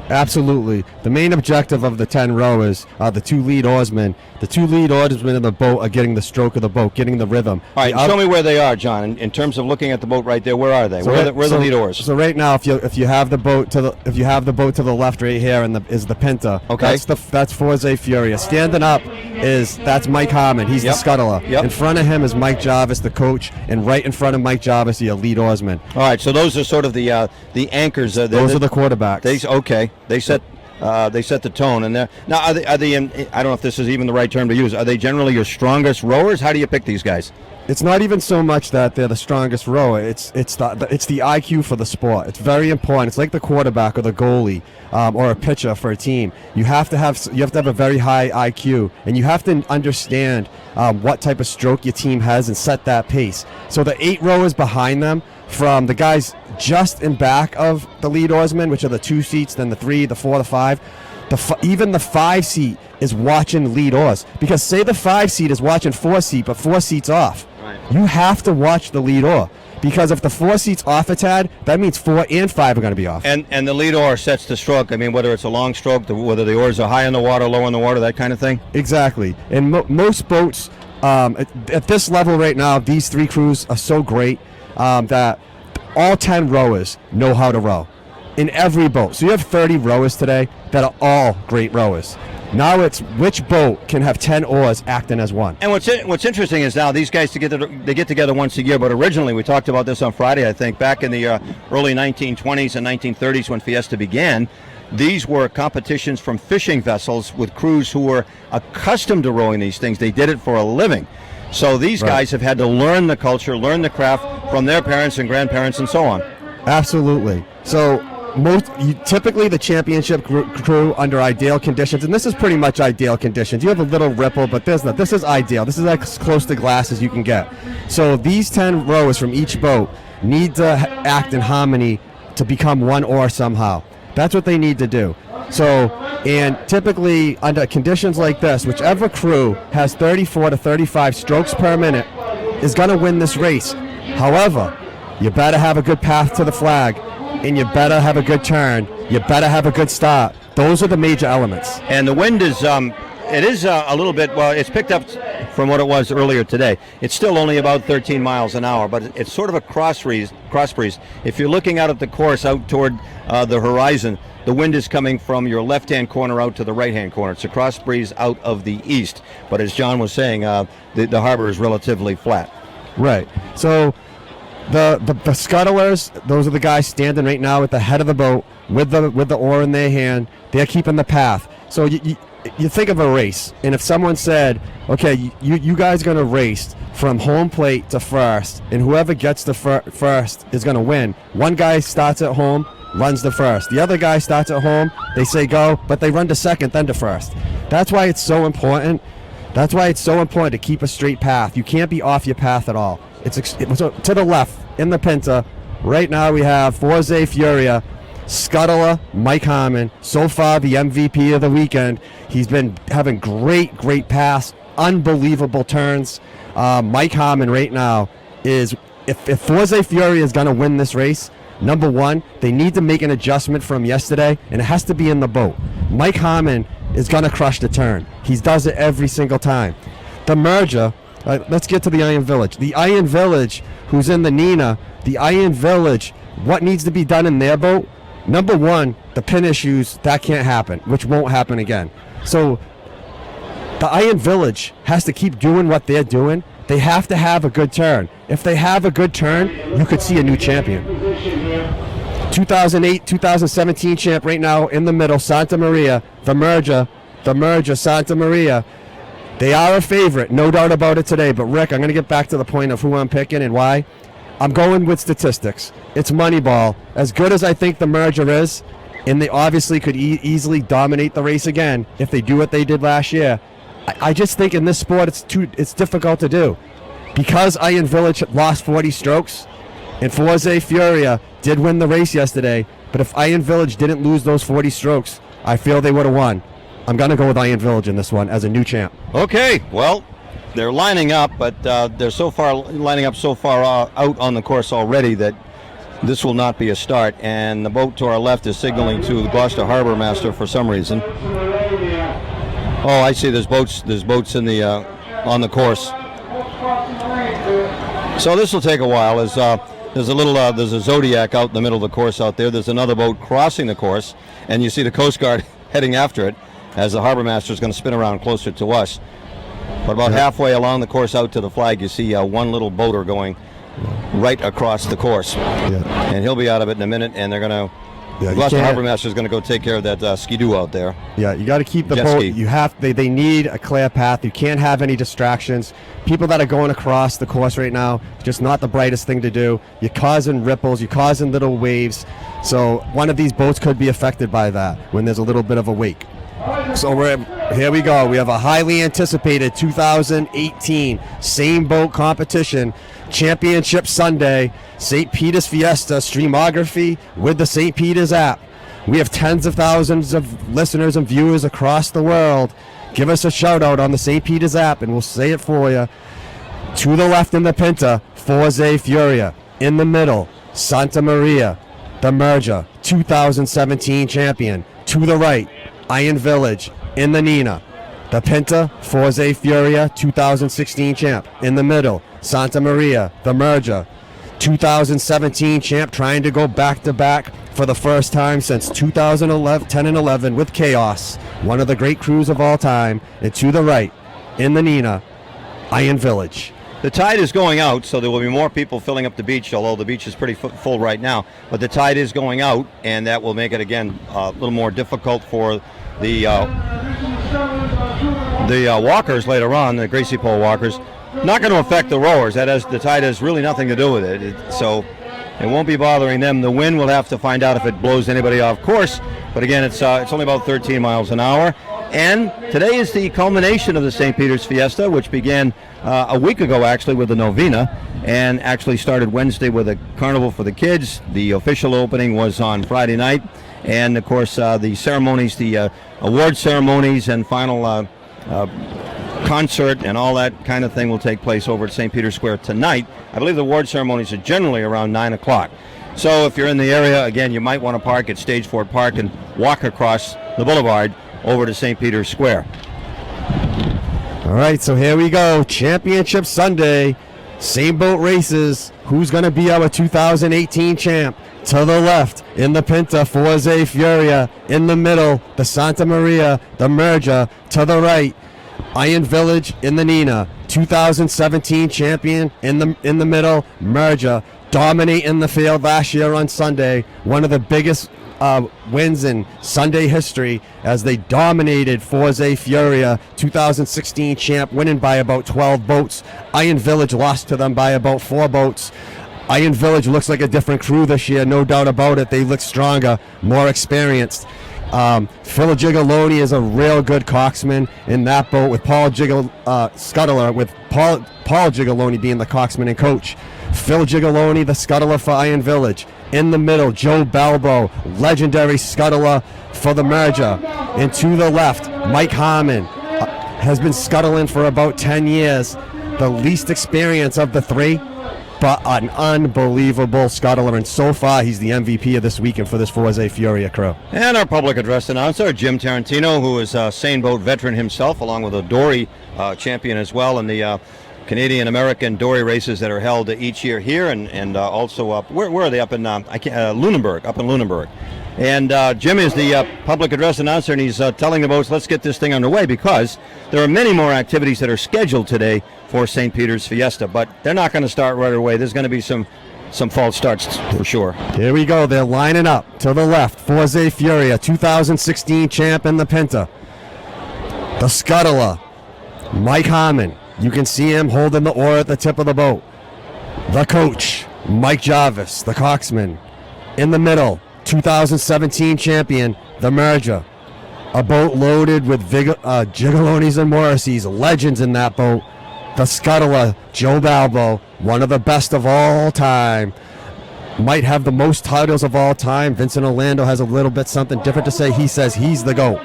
Absolutely. The main objective of the 10 rowers are the two lead oarsmen. The two lead oarsmen in the boat are getting the stroke of the boat, getting the rhythm. All right, show me where they are, John. In terms of looking at the boat right there, where are they? Where are the lead oars? So right now, if you have the boat to the left right here, is the Pinta. Okay. That's Forza Furia. Standing up that's Mike Harmon. He's the Scuttler. Yep. In front of him is Mike Jarvis, the coach, and right in front of Mike Jarvis, your lead oarsman. All right, so those are sort of the anchors. Those are the quarterbacks. They set the tone, and now are they in, I don't know if this is even the right term to use. Are they generally your strongest rowers? How do you pick these guys? It's not even so much that they're the strongest rower. It's the IQ for the sport. It's very important. It's like the quarterback or the goalie or a pitcher for a team. You have to have a very high IQ, and you have to understand what type of stroke your team has and set that pace. So the 8 rowers behind them, from the guys just in back of the lead oarsmen, which are the 2 seats, then the 3, the 4, the 5. Even the 5 seat is watching lead oars, because say the 5 seat is watching 4 seat, but 4 seats off. Right. You have to watch the lead oar, Because if the 4 seat's off a tad, that means 4 and 5 are going to be off. And the lead oar sets the stroke. I mean, whether it's a long stroke, whether the oars are high in the water, low in the water, that kind of thing. Exactly. And most boats at this level right now, these 3 crews are so great that all 10 rowers know how to row in every boat. So you have 30 rowers today that are all great rowers. Now it's which boat can have 10 oars acting as one. And what's interesting is now these guys they get together once a year, but originally we talked about this on Friday, I think, back in the early 1920s and 1930s when Fiesta began. These were competitions from fishing vessels with crews who were accustomed to rowing these things. They did it for a living. So these guys have had to learn the culture, learn the craft from their parents and grandparents and so on. Absolutely. So typically the championship crew under ideal conditions, and this is pretty much ideal conditions. You have a little ripple, but this is ideal. This is as close to glass as you can get. So these 10 rowers from each boat need to act in harmony to become one oar somehow. That's what they need to do. So, and typically under conditions like this, whichever crew has 34 to 35 strokes per minute is going to win this race. However, you better have a good path to the flag, and you better have a good turn. You better have a good start. Those are the major elements. And the wind is, it is a little bit, well, it's picked up from what it was earlier today. It's still only about 13 miles an hour, but it's sort of a cross breeze. If you're looking out at the course out toward the horizon, the wind is coming from your left-hand corner out to the right-hand corner. It's a cross breeze out of the east. But as John was saying, the harbor is relatively flat. Right. So the scuttlers, those are the guys standing right now at the head of the boat with the oar in their hand. They're keeping the path. So you think of a race, and if someone said, okay, you guys are going to race from home plate to first, and whoever gets the first is going to win. One guy starts at home, runs to first. The other guy starts at home, they say go, but they run to second, then to first. That's why it's so important. That's why it's so important to keep a straight path. You can't be off your path at all. So to the left, in the Pinta, right now we have Forza Furia, scuttler Mike Harmon, so far the MVP of the weekend. He's been having great pass, unbelievable turns. Mike Harmon right now is, if Forza Furia is going to win this race, number one, they need to make an adjustment from yesterday, and it has to be in the boat. Mike Harmon is going to crush the turn. He does it every single time. The merger, let's get to the Iron Village. The Iron Village, who's in the Nina, the Iron Village, what needs to be done in their boat? Number one, the pin issues, that can't happen, which won't happen again. So the Iron Village has to keep doing what they're doing. They have to have a good turn. If they have a good turn, you could see a new champion. 2008, 2017 champ right now in the middle, Santa Maria, the merger, Santa Maria. They are a favorite, no doubt about it today. But Rick, I'm going to get back to the point of who I'm picking and why. I'm going with statistics. It's Moneyball. As good as I think the merger is, and they obviously could easily dominate the race again if they do what they did last year. I just think in this sport it's difficult to do. Because Iron Village lost 40 strokes, and Forza Furia did win the race yesterday, but if Iron Village didn't lose those 40 strokes, I feel they would have won. I'm going to go with Iron Village in this one as a new champ. Okay, well, they're lining up, but they're lining up so far out on the course already that this will not be a start. And the boat to our left is signaling to the Gloucester Harbor Master for some reason. Oh, I see. There's boats in the on the course. So this will take a while. There's a Zodiac out in the middle of the course out there. There's another boat crossing the course, and you see the Coast Guard heading after it as the Harbor Master is going to spin around closer to us. But about halfway along the course out to the flag, you see one little boater going right across the course. Yeah. And he'll be out of it in a minute, and they're going to... Yeah, Gloucester Harbor Master is going to go take care of that skidoo out there. Yeah, you got to keep the boat. You have they need a clear path. You can't have any distractions. People that are going across the course right now, just not the brightest thing to do. You're causing ripples. You're causing little waves. So one of these boats could be affected by that when there's a little bit of a wake. So here we go. We have a highly anticipated 2018 same boat competition, Championship Sunday, St. Peter's Fiesta, Streamography with the St. Peter's app. We have tens of thousands of listeners and viewers across the world. Give us a shout out on the St. Peter's app and we'll say it for you. To the left in the Pinta, Forza Furia. In the middle, Santa Maria, the Merger, 2017 champion. To the right, Iron Village. In the Nina, the Pinta, Forza Furia, 2016 champ. In the middle, Santa Maria, the Merger, 2017 champ, trying to go back-to-back for the first time since 2011, 10 and 11 with Chaos, one of the great crews of all time. And to the right, in the Nina, Iron Village. The tide is going out, so there will be more people filling up the beach, although the beach is pretty full right now. But the tide is going out, and that will make it, again, a little more difficult for the walkers later on, the Greasy pole walkers. Not going to affect the rowers. The tide has really nothing to do with it. So it won't be bothering them. The wind, we'll have to find out if it blows anybody off course. But again, it's only about 13 miles an hour. And today is the culmination of the St. Peter's Fiesta, which began a week ago, actually, with the Novena, and actually started Wednesday with a carnival for the kids. The official opening was on Friday night. And, of course, the ceremonies, the award ceremonies and final concert and all that kind of thing will take place over at St. Peter's Square tonight. I believe the award ceremonies are generally around 9 o'clock. So if you're in the area, again, you might want to park at Stage Fort Park and walk across the boulevard over to St. Peter's Square. All right, so here we go. Championship Sunday. Same boat races. Who's going to be our 2018 champ? To the left, in the Pinta, Forza Furia. In the middle, the Santa Maria, the Merger. To the right, Iron Village in the Nina. 2017 champion in the middle, Merger. Dominating the field last year on Sunday. One of the biggest wins in Sunday history as they dominated Forza Furia, 2016 champ, winning by about 12 boats. Iron Village lost to them by about 4 boats. Iron Village looks like a different crew this year, no doubt about it. They look stronger, more experienced. Phil Gigoloni is a real good coxsman in that boat with Scuttler, with Paul Gigoloni being the coxsman and coach. Phil Gigoloni, the scuttler for Iron Village. In the middle, Joe Balbo, legendary scuttler for the Merger. And to the left, Mike Harmon has been scuttling for about 10 years. The least experience of the three, but an unbelievable scuttler. And so far, he's the MVP of this weekend for this Forza Furia crew. And our public address announcer, Jim Tarantino, who is a Seine boat veteran himself, along with a dory champion as well, and the Canadian-American dory races that are held each year here, and also up, where are they? Up in Lunenburg, up in Lunenburg. And Jim is the public address announcer, and he's telling the boats, let's get this thing underway, because there are many more activities that are scheduled today for St. Peter's Fiesta, but they're not going to start right away. There's going to be some false starts for sure. Here we go. They're lining up to the left. Forza Furia, 2016 champ in the Pinta. The scuttler, Mike Harmon. You can see him holding the oar at the tip of the boat. The coach, Mike Jarvis, the coxsman. In the middle, 2017 champion, the Merger. A boat loaded with Gigolonis and Morrisseys, legends in that boat. The scuttler, Joe Balbo, one of the best of all time. Might have the most titles of all time. Vincent Orlando has a little bit something different to say. He says he's the GOAT.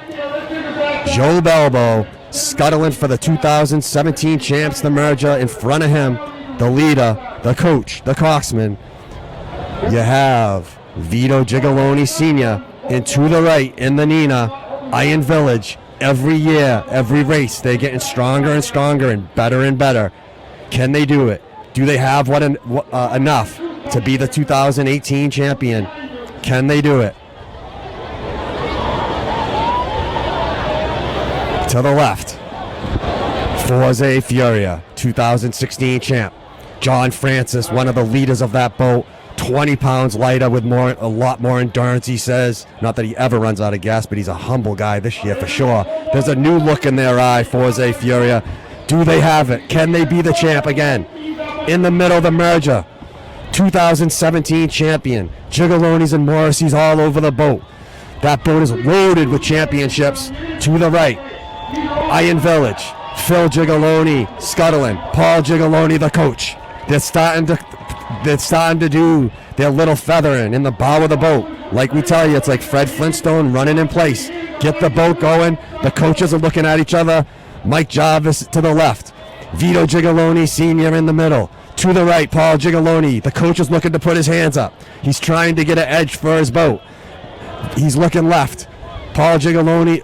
Joe Balbo, scuttling for the 2017 champs, the Merger. In front of him, the leader, the coach, the coxsman. You have Vito Gigoloni Sr. And to the right, in the Nina, Iron Village. Every year, every race, they're getting stronger and stronger and better. Can they do it? Do they have enough to be the 2018 champion? Can they do it? To the left, Forza Furia, 2016 champ. John Francis, one of the leaders of that boat, 20 pounds lighter with a lot more endurance, he says. Not that he ever runs out of gas, but he's a humble guy this year for sure. There's a new look in their eye, Forza Furia. Do they have it? Can they be the champ again? In the middle, the Merger, 2017 champion. Gigolonis and Morrisseys all over the boat. That boat is loaded with championships. To the right, Iron Village, Phil Gigoloni scuttling, Paul Gigoloni the coach. They're starting to do their little feathering in the bow of the boat. Like we tell you, it's like Fred Flintstone running in place. Get the boat going. The coaches are looking at each other. Mike Jarvis to the left, Vito Gigoloni Sr. in the middle. To the right, Paul Gigaloni. The coach is looking to put his hands up. He's trying to get an edge for his boat. He's looking left. Paul Gigaloni,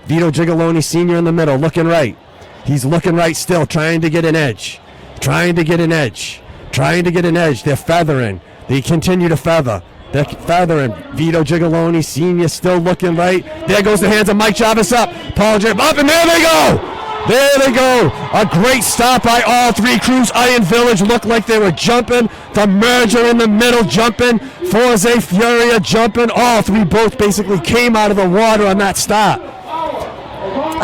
Vito Gigaloni Sr. in the middle, looking right. He's looking right still, trying to get an edge. Trying to get an edge. They're feathering. They continue to feather. They're feathering. Vito Gigaloni Sr. still looking right. There goes the hands of Mike Jarvis up. Paul Jarvis up, and there they go! There they go. A great stop by all three crews. Iron Village looked like they were jumping. The merger in the middle jumping. Forza Furia jumping. All three boats basically came out of the water on that stop.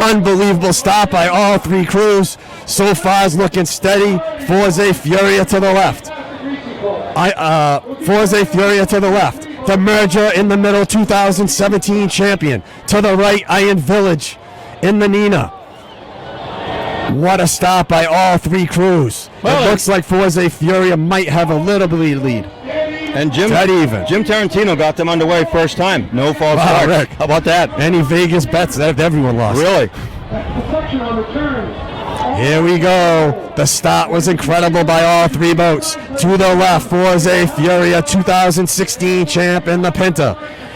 Unbelievable stop by all three crews. So far is looking steady. Forza Furia to the left. Forza Furia to the left. The merger in the middle, 2017 champion. To the right, Iron Village in the Nina. What a stop by all three crews. It looks like Forza Furia might have a little bit of lead. And Jim Tarantino got them underway first time. No false start. Rick. How about that? Any Vegas bets that everyone lost? Really? Here we go. The start was incredible by all three boats. To the left, Forza Furia, 2016 champ in the Pinta.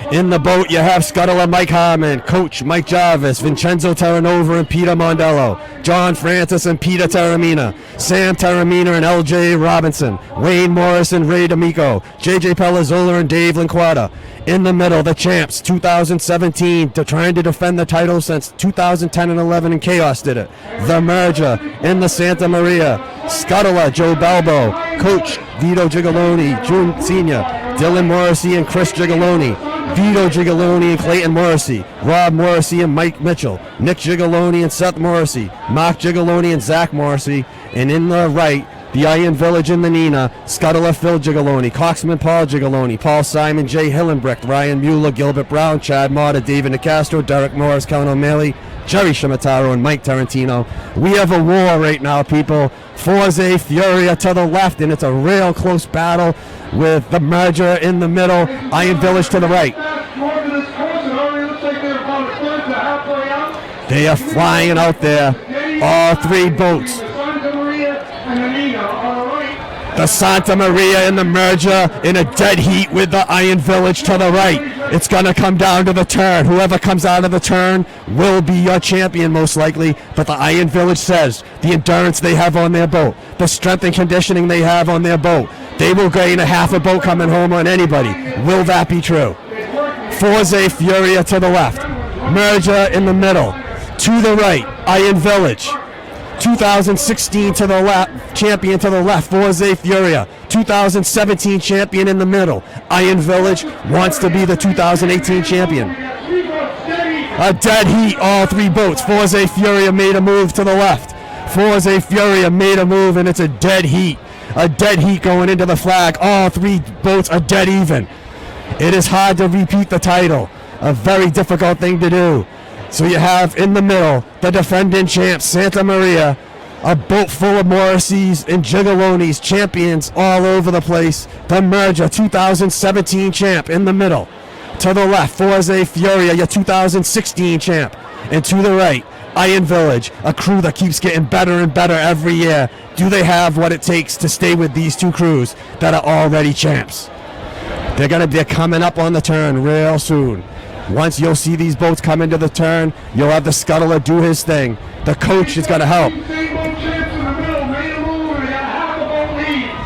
In the boat, you have Scuttler Mike Harmon, Coach Mike Jarvis, Vincenzo Terranova and Peter Mondello, John Francis and Peter Terramina, Sam Terramina and LJ Robinson, Wayne Morris and Ray D'Amico, JJ Pelazzola and Dave Linquata. In the middle, the champs, 2017, trying to defend the title since 2010 and 11, and Chaos did it. The merger in the Santa Maria, Scuttler, Joe Balbo, Coach Vito Gigaloni, June Sr., Dylan Morrissey and Chris Gigaloni, Vito Gigaloni and Clayton Morrissey, Rob Morrissey and Mike Mitchell, Nick Gigaloni and Seth Morrissey, Mark Gigaloni and Zach Morrissey, and in the right, the Iron Village in the Nina, Scuttler Phil Gigaloni, Coxman Paul Gigaloni, Paul Simon, Jay Hillenbrecht, Ryan Mueller, Gilbert Brown, Chad Motta, David Nicastro, Derek Morris, Kevin O'Malley, Jerry Shimataro, and Mike Tarantino. We have a war right now, people. Forza Furia to the left, and it's a real close battle with the merger in the middle, Iron Village to the right. They are flying out there, all three boats. The Santa Maria in the merger in a dead heat with the Iron Village to the right. It's going to come down to the turn. Whoever comes out of the turn will be your champion most likely. But the Iron Village says the endurance they have on their boat, the strength and conditioning they have on their boat, they will gain a half a boat coming home on anybody. Will that be true? Forza Furia to the left. Merger in the middle. To the right, Iron Village. 2016 to the left, champion to the left, Forza Furia. 2017 champion in the middle. Iron Village wants to be the 2018 champion. A dead heat, all three boats. Forza Furia made a move to the left. Forza Furia made a move, and it's a dead heat. A dead heat going into the flag. All three boats are dead even. It is hard to repeat the title. A very difficult thing to do. So you have in the middle the defending champs, Santa Maria, a boat full of Morrisseys and Gigalonis, champions all over the place. The merger, 2017 champ in the middle. To the left, Forza Furia, your 2016 champ. And to the right, Iron Village, a crew that keeps getting better and better every year. Do they have what it takes to stay with these two crews that are already champs? They're coming up on the turn real soon. Once you'll see these boats come into the turn, you'll have the Scuttler do his thing. The coach is going to help.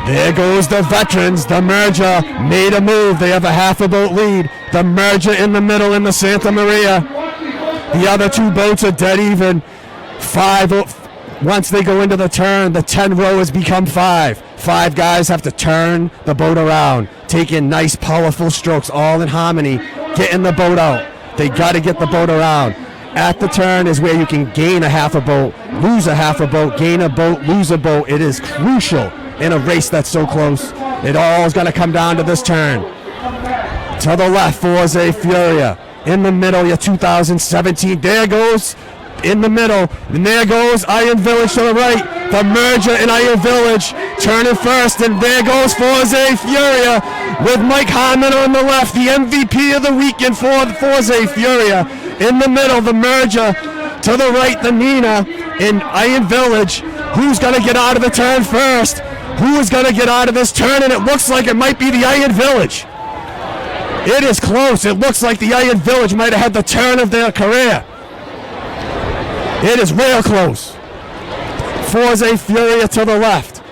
There goes the veterans. The merger made a move. They have a half a boat lead. The merger in the middle in the Santa Maria. The other two boats are dead even. Once they go into the turn, the 10 rowers become 5. 5 guys have to turn the boat around, taking nice, powerful strokes, all in harmony, getting the boat out. They got to get the boat around. At the turn is where you can gain a half a boat, lose a half a boat, gain a boat, lose a boat. It is crucial in a race that's so close. It all is going to come down to this turn. To the left, Forza Furia. In the middle, your 2017. There goes in the middle, and there goes Iron Village to the right. The merger in Iron Village turning first, and there goes Forza Furia with Mike Harmon on the left, the MVP of the weekend for Forza Furia. In the middle, the merger to the right, the Nina in Iron Village. Who's going to get out of the turn first? Who is going to get out of this turn? And it looks like it might be the Iron Village. It is close. It looks like the Iron Village might have had the turn of their career. It is real close. Forza Furia to the left.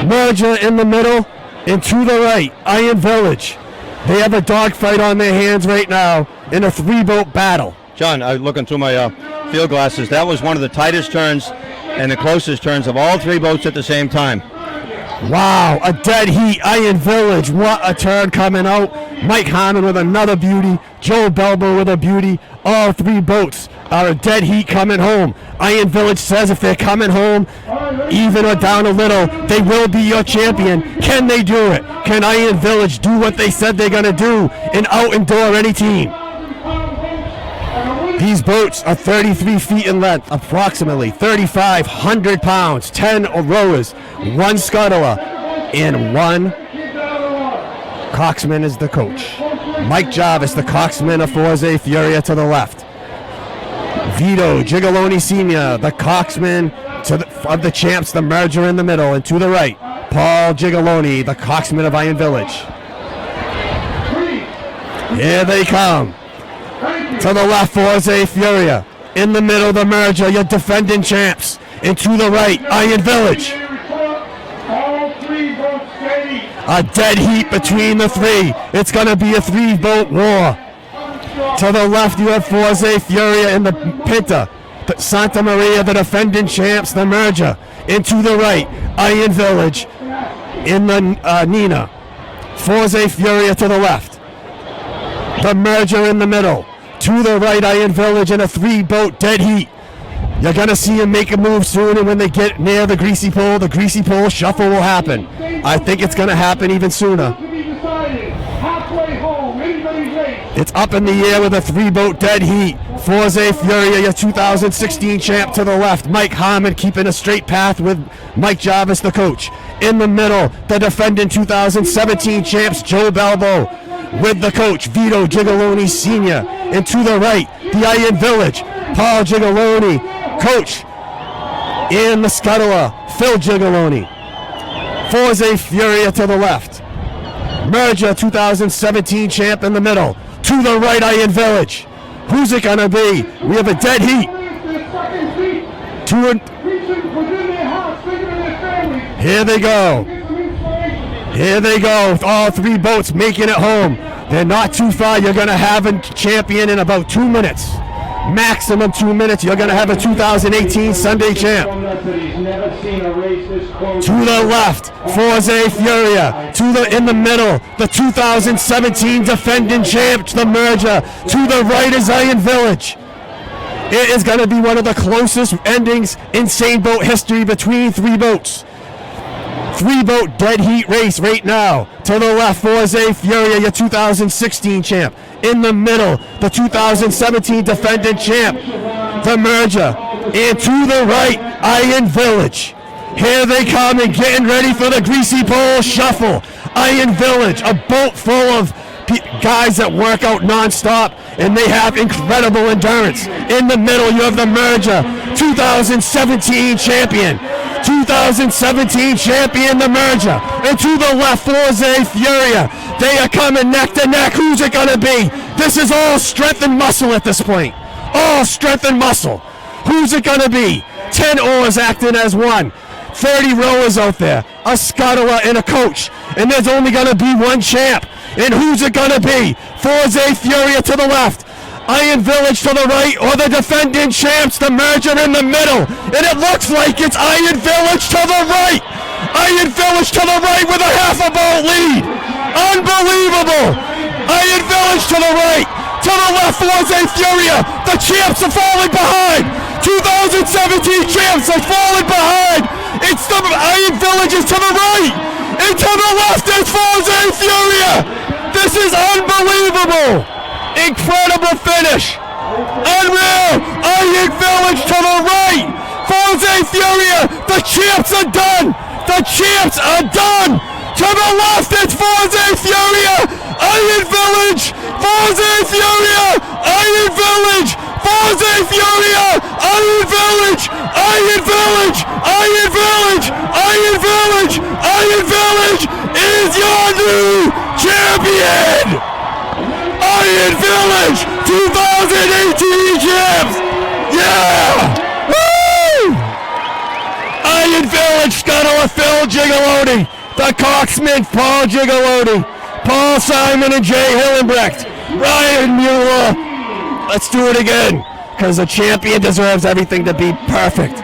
Merger in the middle. And to the right, Iron Village. They have a dogfight on their hands right now in a 3-boat battle. John, looking through my field glasses, that was one of the tightest turns and the closest turns of all 3 boats at the same time. Wow, a dead heat, Iron Village, what a turn coming out. Mike Harmon with another beauty, Joe Belbo with a beauty. All 3 boats are a dead heat coming home. Iron Village says if they're coming home, even or down a little, they will be your champion. Can they do it? Can Iron Village do what they said they're going to do and out-endure any team? These boats are 33 feet in length, approximately 3,500 pounds, 10 rowers, 1 scuttler, and 1 coxsman is the coach. Mike Jarvis, the coxsman of Forza Furia to the left. Vito Gigoloni Sr., the coxsman of the champs, the merger in the middle, and to the right, Paul Gigoloni, the coxsman of Iron Village. Here they come. To the left, Forza Furia. In the middle, the merger, your defending champs. And to the right, Iron Village. A dead heat between the 3. It's going to be a 3-boat war. To the left, you have Forza Furia in the Pinta. Santa Maria, the defending champs, the merger. And to the right, Iron Village in the Nina. Forza Furia to the left. The merger in the middle. To the right, Iron Village in a 3-boat dead heat. You're going to see him make a move soon, and when they get near the Greasy Pole shuffle will happen. I think it's going to happen even sooner. It's up in the air with a 3-boat dead heat. Forza Furia, your 2016 champ to the left. Mike Harmon keeping a straight path with Mike Jarvis, the coach. In the middle, the defending 2017 champs, Joe Balbo, with the coach, Vito Gigoloni Sr. And to the right, the Iron Village, Paul Gigoloni, coach. In the scuttler, Phil Gigoloni. Forza Furia to the left. Merger 2017 champ in the middle. To the right, Iron Village. Who's it gonna be? We have a dead heat. Here they go. Here they go. All 3 boats making it home. They're not too far. You're gonna have a champion in about 2 minutes. Maximum 2 minutes. You're gonna have a 2018 Sunday champ. To the left, Forza Furia. In the middle, the 2017 defending champ, the merger. To the right is Iron Village. It is going to be one of the closest endings in same boat history between 3 boats. 3-boat dead heat race right now. To the left, Forza Furia, your 2016 champ. In the middle, the 2017 defending champ, the merger. And to the right, Iron Village. Here they come and getting ready for the Greasy Pole shuffle. Iron Village, a boat full of guys that work out non-stop, and they have incredible endurance. In the middle, you have the merger, 2017 champion. 2017 champion, the merger. And to the left, Forza Furia. They are coming neck to neck. Who's it going to be? This is all strength and muscle at this point. All strength and muscle. Who's it going to be? 10 oars acting as one. 30 rowers out there. A scuttler and a coach. And there's only going to be one champ. And who's it going to be? Forza Furia to the left. Iron Village to the right, or the defending champs, the merger in the middle. And it looks like it's Iron Village to the right. Iron Village to the right with a half a boat lead. Unbelievable. Iron Village to the right. To the left, Forza Furia. The champs are falling behind. 2017 champs are falling behind. It's the Iron Village is to the right. And to the left is Forza Furia. This is unbelievable. Incredible finish. Unreal. Iron Village to the right. Forza Furia. The champs are done. The champs are done. To the left, it's Forza Furia. Iron Village. Forza Furia. Iron Village! Forza Furia! Iron Village! Iron Village! Iron Village! Iron Village! Iron Village is your new champion! Iron Village 2018 champs! Yeah! Woo! Iron Village, Scuttle of Phil Gigaloni, the Coxman, Paul Gigaloni, Paul Simon and Jay Hillenbrecht, Ryan Mueller. Let's do it again, because the champion deserves everything to be perfect.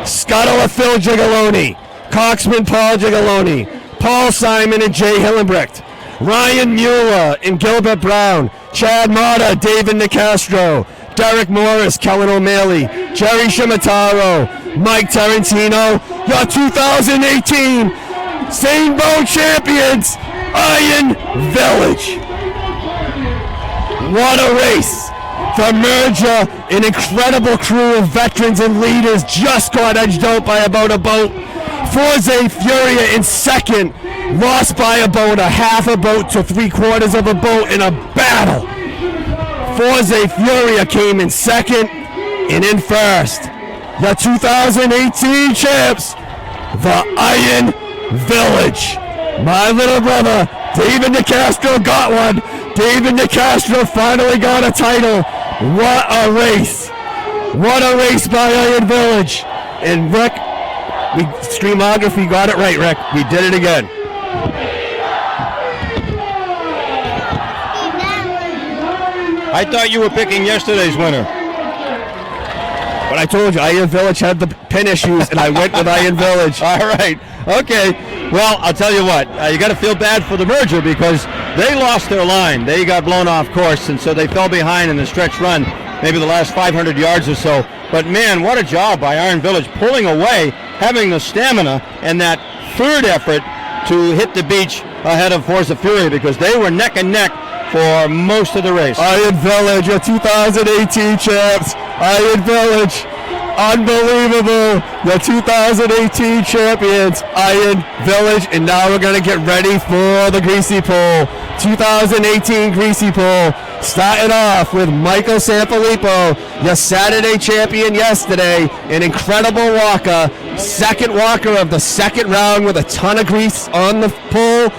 Scuttle of Phil Gigaloni, Coxman, Paul Gigaloni, Paul Simon and Jay Hillenbrecht, Ryan Mueller and Gilbert Brown, Chad Mata, David Nicastro, Derek Morris, Kellen O'Malley, Jerry Shimataro, Mike Tarantino, your 2018 Same Boat champions, Iron Village. What a race. The merger, an incredible crew of veterans and leaders just got edged out by about a boat. Forza Furia in second, lost by about a half a boat to 3/4 of a boat in a battle. Forza Furia came in second and in first. The 2018 champs, the Iron Village. My little brother, David Nicastro, got one. David Nicastro finally got a title. What a race. What a race by Iron Village. And Rick, Streamography got it right, Rick. We did it again. I thought you were picking yesterday's winner. But I told you, Iron Village had the pin issues, and I went with Iron Village. All right. Okay. Well, I'll tell you what. You got to feel bad for the merger because they lost their line. They got blown off course, and so they fell behind in the stretch run, maybe the last 500 yards or so. But, man, what a job by Iron Village pulling away, having the stamina and that third effort to hit the beach ahead of Forza Furia because they were neck and neck for most of the race. Iron Village, your 2018 champs. Iron Village, unbelievable. Your 2018 champions, Iron Village. And now we're going to get ready for the Greasy Pole. 2018 Greasy Pole. Starting off with Michael Sanfilippo, your Saturday champion yesterday. An incredible walker. Second walker of the second round with a ton of grease on the pole.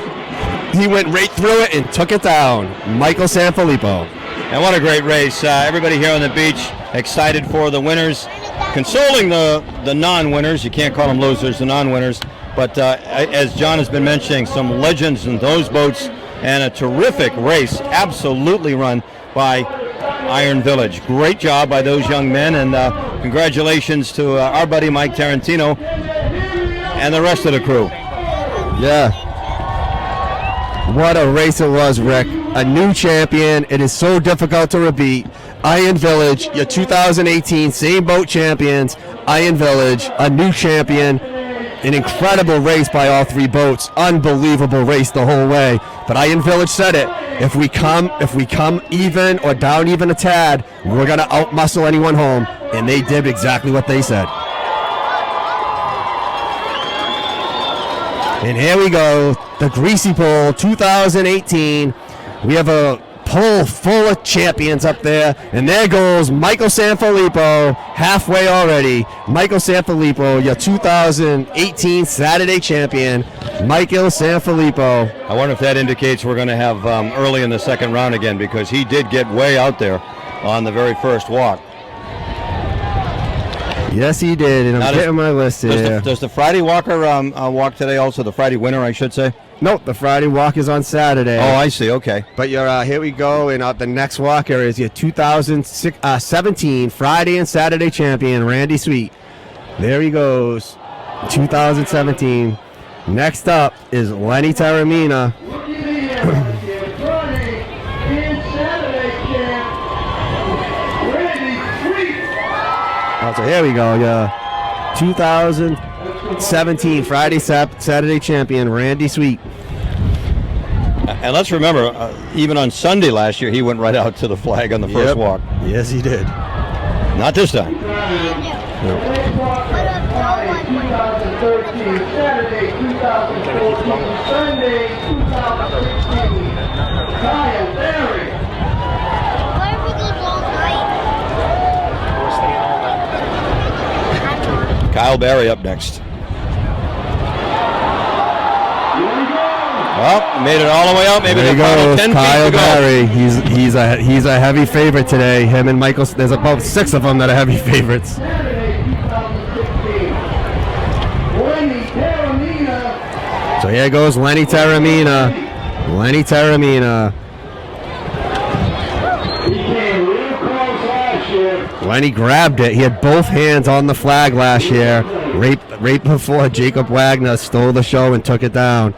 He went right through it and took it down. Michael Sanfilippo. And what a great race. Everybody here on the beach excited for the winners, consoling the non-winners. You can't call them losers, the non-winners. But as John has been mentioning, some legends in those boats and a terrific race, absolutely run by Iron Village. Great job by those young men, and congratulations to our buddy Mike Tarantino and the rest of the crew. Yeah. What a race it was, Rick. A new champion. It is so difficult to repeat. Iron Village, your 2018 Same Boat champions. Iron Village, a new champion. An incredible race by all three boats. Unbelievable race the whole way. But Iron Village said it. If we come even or down even a tad, we're going to outmuscle anyone home. And they did exactly what they said. And here we go, the Greasy Pole 2018. We have a pole full of champions up there. And there goes Michael Sanfilippo, halfway already. Michael Sanfilippo, your 2018 Saturday champion, Michael Sanfilippo. I wonder if that indicates we're going to have early in the second round again because he did get way out there on the very first walk. Yes, he did, and I'm getting my list here. Does the Friday walker walk today also? The Friday winner, I should say? Nope, the Friday walk is on Saturday. Oh, I see, okay. But you're here we go, and the next walker is your 2017 Friday and Saturday champion, Randy Sweet. There he goes, 2017. Next up is Lenny Taramina. So here we go, 2017 Friday, Saturday champion, Randy Sweet. And let's remember, even on Sunday last year, he went right out to the flag on the first walk. Yes, he did. Not this time. No. 2013 Saturday, 2014 Sunday, 2016. Kyle Berry. Kyle Barry up next. Well, made it all the way out. Maybe there the he final goes, 10 Kyle feet to go. Barry. He's a heavy favorite today. Him and Michael. There's about 6 of them that are heavy favorites. So here goes Lenny Taramina. Lenny Taramina. Lenny grabbed it. He had both hands on the flag last year, right before Jacob Wagner stole the show and took it down.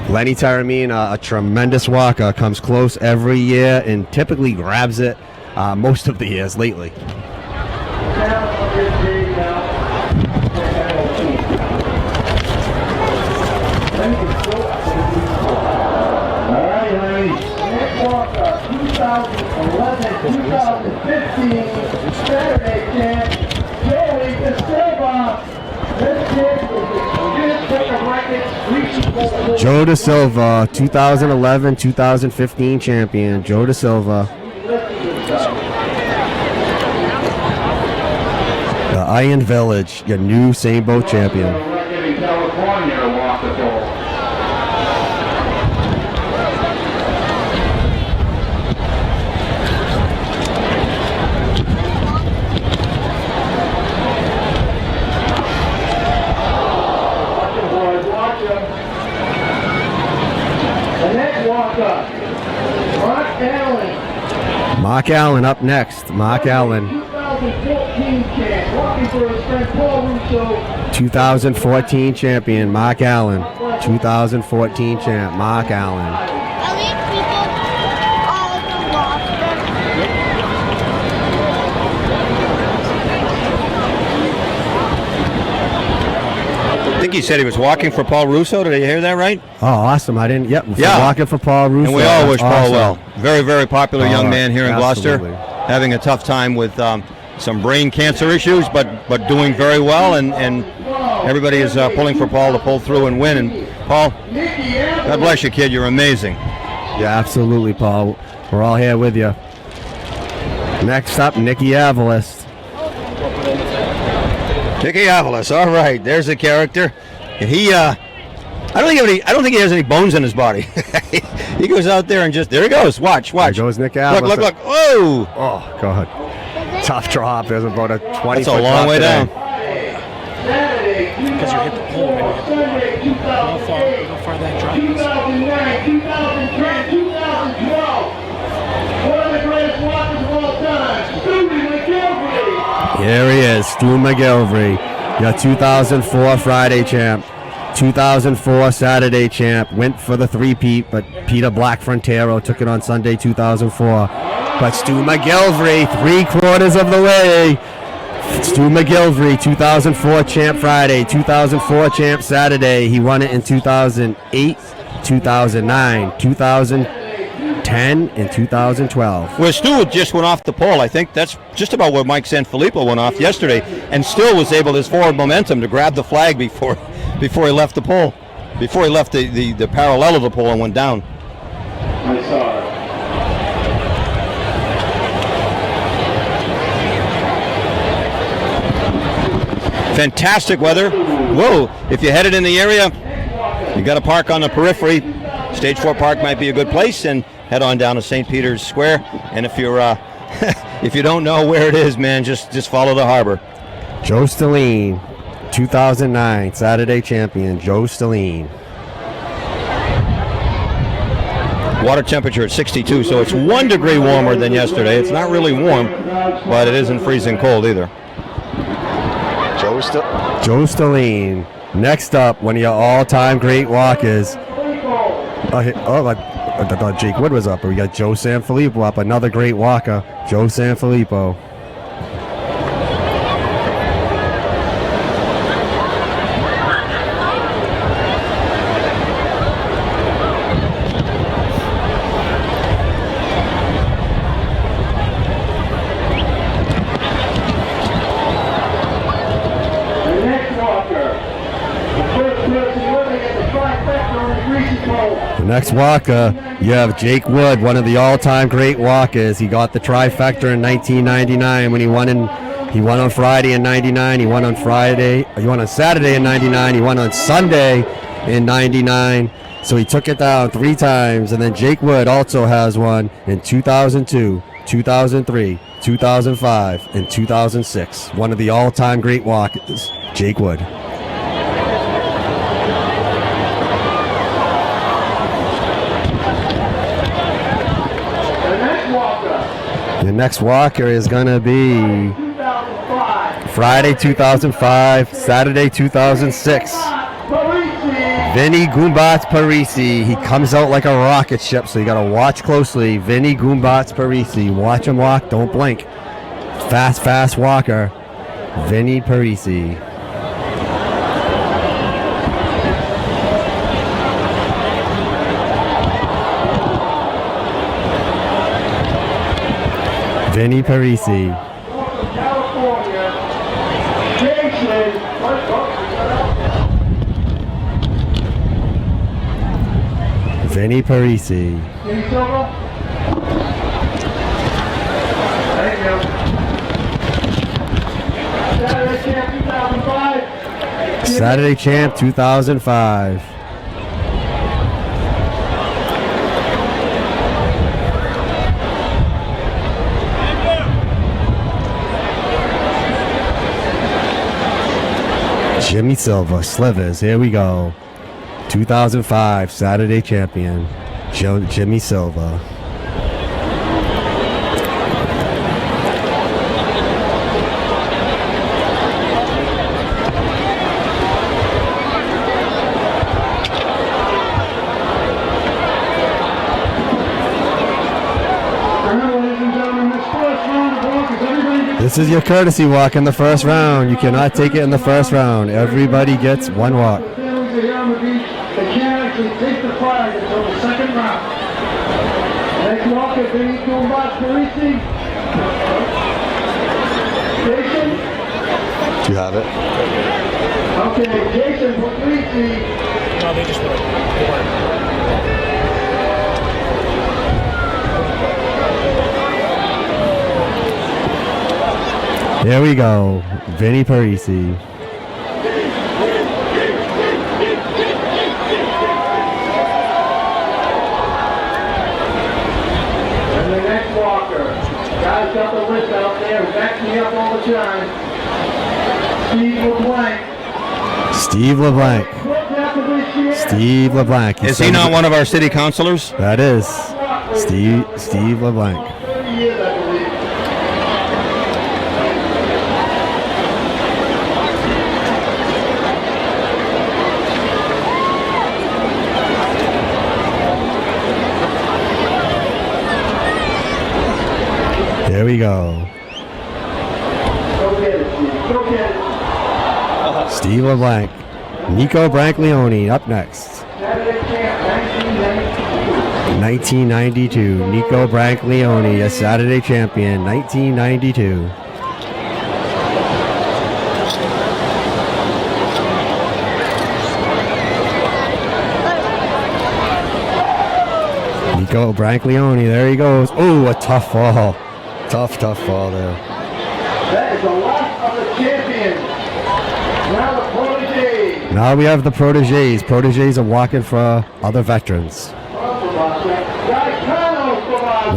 Lenny Taramina, a tremendous walker, comes close every year and typically grabs it most of the years lately. Joe Da Silva, 2011-2015 champion. Joe Da Silva. The Iron Village, your new same boat champion. Mark Allen up next. Mark Allen. 2014 champion, Mark Allen. 2014 champ, Mark Allen. I think he said he was walking for Paul Russo. Did I hear that right? Oh, awesome. I didn't. Yep. Yeah. Walking for Paul Russo. And we all wish Paul well. Very, very popular young All man here in absolutely. Gloucester. Having a tough time with some brain cancer issues, but doing very well. And everybody is pulling for Paul to pull through and win. And Paul, God bless you, kid. You're amazing. Yeah, absolutely, Paul. We're all here with you. Next up, Nicky Avalos. Nicky Avalos. All right, there's a character. And he, I don't think he has any bones in his body. He goes out there and just there he goes. Watch. There goes Nick Avalos. Look. Whoa! Oh God, tough drop. There's about a 20. That's a long way down. Because you hit the pole when you hit the ball. How far that drop is. 2009, 2010, 2012. One of the greatest walkers of all time, Stu McGilvery. Here he is, Stu McGilvery, your 2004 Friday champ, 2004 Saturday champ. Went for the three-peat, but Peter Black Frontero took it on Sunday 2004. But Stu McGilvery, 3/4 of the way. Stu McGilvery, 2004 champ Friday, 2004 champ Saturday. He won it in 2008, 2009, 2010, and 2012. Well, Stu just went off the pole. I think that's just about where Mike Sanfilippo went off yesterday, and still was able, his forward momentum, to grab the flag before he left the pole, before he left the parallel of the pole and went down. I saw it. Fantastic weather. Whoa, if you're headed in the area, you got to park on the periphery. Stage 4 Park might be a good place, and head on down to St. Peter's Square. And if you're if you don't know where it is, man, just follow the harbor. Joe Stalline, 2009 Saturday champion, Joe Stalline. Water temperature at 62, so it's 1 degree warmer than yesterday. It's not really warm, but it isn't freezing cold either. Joe Stalline. Next up, one of your all-time great walkers. I thought Jake Wood was up, but we got Joe Sanfilippo up, another great walker, Joe Sanfilippo. The next walker, you have Jake Wood, one of the all-time great walkers. He got the trifecta in 1999 when he won in He won on Friday in 99. He won on Saturday in 99. He won on Sunday in 99. So he took it down 3 times. And then Jake Wood also has one in 2002, 2003, 2005, and 2006. One of the all-time great walkers, Jake Wood. The next walker is going to be Friday 2005, Saturday 2006. Vinny Goombats Parisi. He comes out like a rocket ship, so you got to watch closely. Vinny Goombats Parisi. Watch him walk, don't blink. Fast walker. Vinny Parisi. Vinny Parisi. Vinny Parisi. Saturday Champ 2005. Jimmy Silva, Slivers, here we go. 2005 Saturday champion, Jimmy Silva. This is your courtesy walk in the first round. You cannot take it in the first round. Everybody gets one walk. They can't actually take the flag until the second round. Next walker, Vinny Goombats Parisi. Jason? Do you have it? Okay, Jason Parisi. No, they just went. There we go. Vinny Parisi. Guys got the list out there, back me up all the time. Steve LeBlanc. Steve LeBlanc. Steve LeBlanc. Is he not one of our city councilors? That is Steve LeBlanc. 30 years, I believe. There we go. Go get it, Steve. Go get it. Steve LeBlanc. Nico Brancleone up next. Saturday champ, 1992. Nico Brancleone, a Saturday champion, 1992. Nico Brancleone, there he goes. Oh, a tough fall. Tough fall there. That is the last of the champions. Now the proteges. Now we have the proteges. Proteges are walking for other veterans.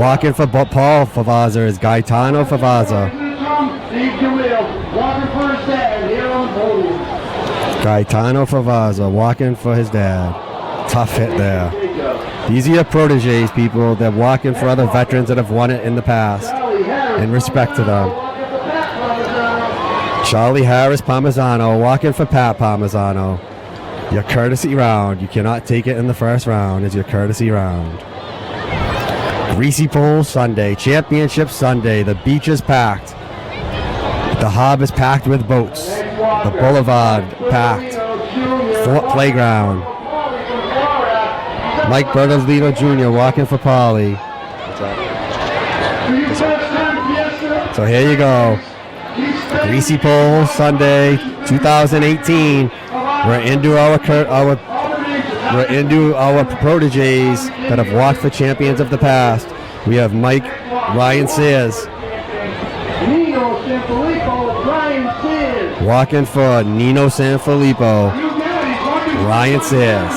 Walking for Paul Favazza is Gaetano Favazza. Gaetano Favazza walking for his dad. Tough hit there. These are your proteges, people. They're walking for other veterans that have won it in the past. In respect to them. Charlie Harris Parmesano walking for Pat Parmesano. Your courtesy round. You cannot take it in the first round. Is your courtesy round. Greasy Pole Sunday. Championship Sunday. The beach is packed. The hub is packed with boats. The boulevard packed. Fort Playground. Mike Bertolino Jr. walking for Polly. So here you go. Greasy Pole Sunday 2018. We're into our proteges that have walked for champions of the past. We have Mike Ryan Sears. Nino Sanfilippo, Brian Sears. Walking for Nino Sanfilippo, Ryan Sears.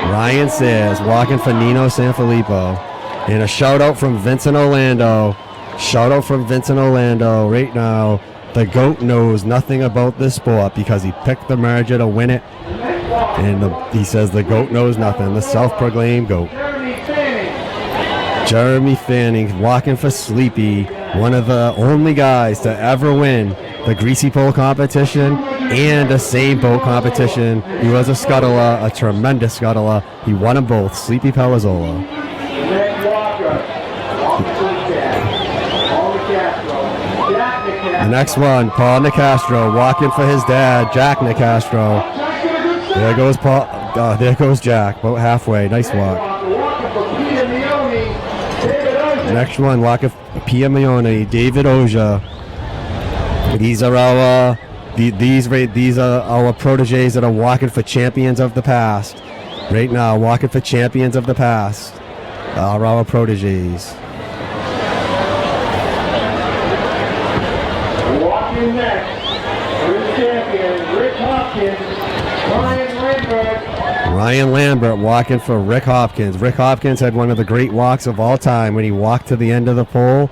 Ryan Sears walking for Nino Sanfilippo. And a shout out from Vincent Orlando. Shout out from Vincent Orlando right now. The GOAT knows nothing about this sport because he picked the merger to win it. And he says the GOAT knows nothing. The self-proclaimed GOAT. Jeremy Fanning walking for Sleepy. One of the only guys to ever win the Greasy Pole competition and the same boat competition. He was a scuttler, a tremendous scuttler. He won them both. Sleepy Palazzolo. The next one, Paul Nicastro walking for his dad, Jack Nicastro. There goes Paul. There goes Jack. About halfway. Nice walk. Next one, walking for Pia Mione, David Oja. These are our these are our proteges that are walking for champions of the past. Right now, walking for champions of the past are our proteges. Walking next, first champion, Rick Hopkins, Ryan Lambert. Ryan Lambert walking for Rick Hopkins. Rick Hopkins had one of the great walks of all time when he walked to the end of the pole,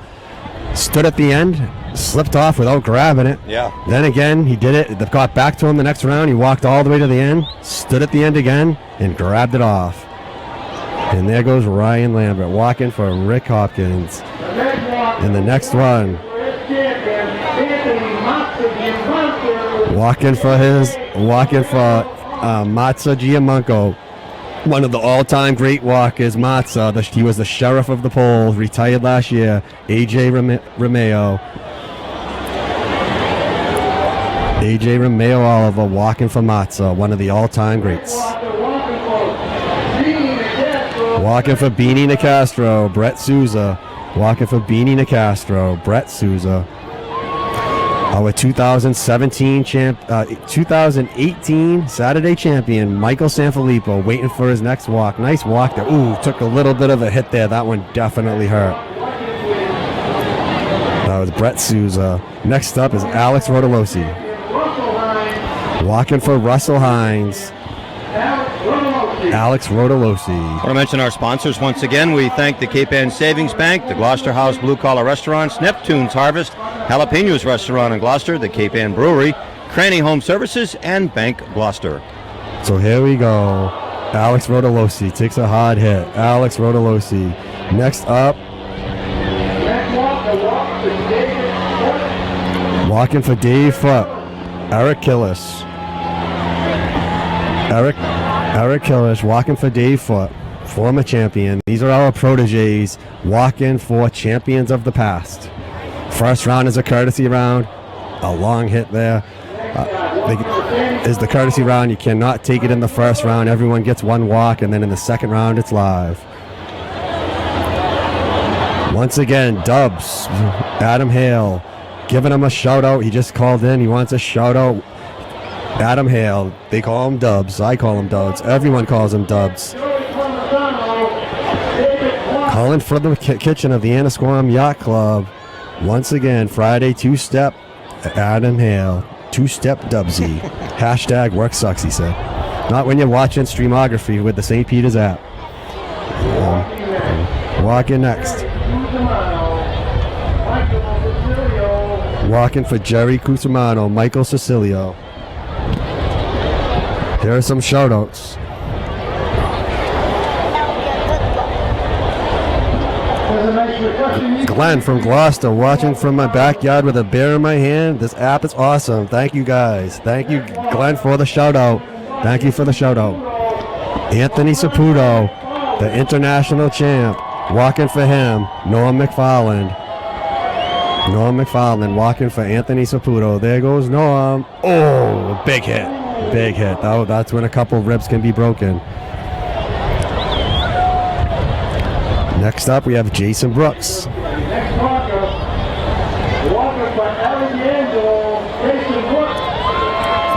stood at the end, slipped off without grabbing it. Yeah. Then again, he did it. It got back to him the next round. He walked all the way to the end, stood at the end again, and grabbed it off. And there goes Ryan Lambert walking for Rick Hopkins. And the next one, walking for Matza Giamanco, one of the all-time great walkers. Matza, he was the sheriff of the pole, retired last year. AJ Romeo. AJ Romeo Oliver walking for Matza, one of the all-time greats. Walking for Beanie Nicastro, Brett Souza. Walking for Beanie Nicastro, Brett Souza. Our 2018 Saturday champion, Michael Sanfilippo, waiting for his next walk. Nice walk there. Ooh, took a little bit of a hit there. That one definitely hurt. That was Brett Souza. Next up is Alex Rodolosi. Walking for Russell Hines, Alex Rodolosi. I want to mention our sponsors once again. We thank the Cape Ann Savings Bank, the Gloucester House Blue Collar Restaurants, Neptune's Harvest, Jalapenos Restaurant in Gloucester, the Cape Ann Brewery, Cranny Home Services, and Bank Gloucester. So here we go. Alex Rodolosi takes a hard hit. Alex Rodolosi. Next up, walking for Dave Foot, Eric Killis. Eric Killis walking for Dave Foot, former champion. These are our proteges walking for champions of the past. First round is a courtesy round. A long hit there. Is the courtesy round. You cannot take it in the first round. Everyone gets one walk, and then in the second round, it's live. Once again, Dubs, Adam Hale, giving him a shout out. He just called in. He wants a shout out. Adam Hale. They call him Dubs. I call him Dubs. Everyone calls him Dubs. Calling for the kitchen of the Annisquam Yacht Club. Once again, Friday, two-step Adam Hale. Two-step Dubsy. Hashtag work sucks, he said. Not when you're watching Streamography with the St. Peter's app. Walking next. Walking for Jerry Cusimano, Michael Cecilio. Here are some shout-outs. Glenn from Gloucester, watching from my backyard with a beer in my hand. This app is awesome. Thank you, guys. Thank you, Glenn, for the shout-out. Thank you for the shout-out. Anthony Saputo, the international champ. Walking for him, Noah McFarland. Noah McFarland walking for Anthony Saputo. There goes Noah. Oh, big hit. Big hit. That's when a couple ribs can be broken. Next up, we have Jason Brooks.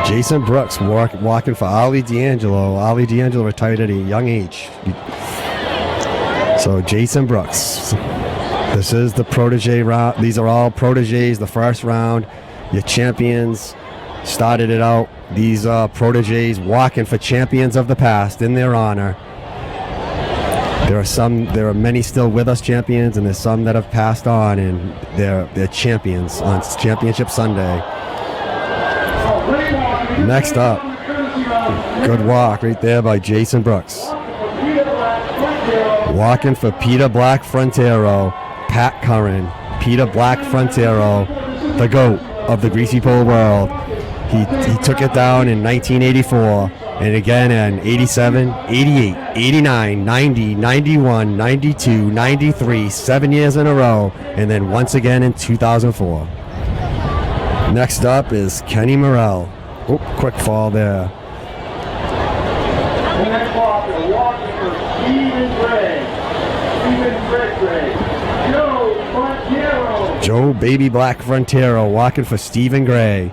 Jason Brooks walking for Ollie D'Angelo. Ollie D'Angelo retired at a young age. So Jason Brooks. This is the protege round. These are all proteges, the first round. Your champions started it out. These are proteges walking for champions of the past in their honor. There are many still with us champions, and there's some that have passed on, and they're champions on Championship Sunday. Next up, good walk right there by Jason Brooks. Walking for Peter Black Frontero, Pat Curran. Peter Black Frontero, the GOAT of the Greasy Pole world. He took it down in 1984, and again in 87, 88, 89, 90, 91, 92, 93, 7 years in a row, and then once again in 2004. Next up is Kenny Morrell. Oh, quick fall there. Next walker, walking for Stephen Gray. Joe Frontero. Joe Baby Black Frontero walking for Stephen Gray.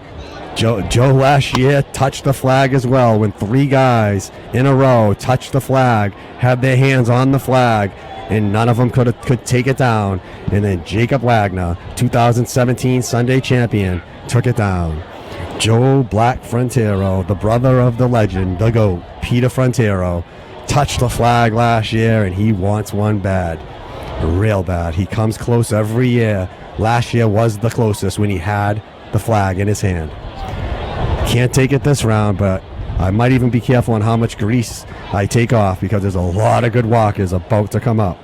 Joe last year touched the flag as well when 3 guys in a row touched the flag, had their hands on the flag, and none of them could take it down. And then Jacob Wagner, 2017 Sunday champion, took it down. Joe Black Frontero, the brother of the legend, the GOAT, Peter Frontero, touched the flag last year, and he wants one bad. Real bad. He comes close every year. Last year was the closest when he had the flag in his hand. Can't take it this round, but I might even be careful on how much grease I take off because there's a lot of good walkers about to come up.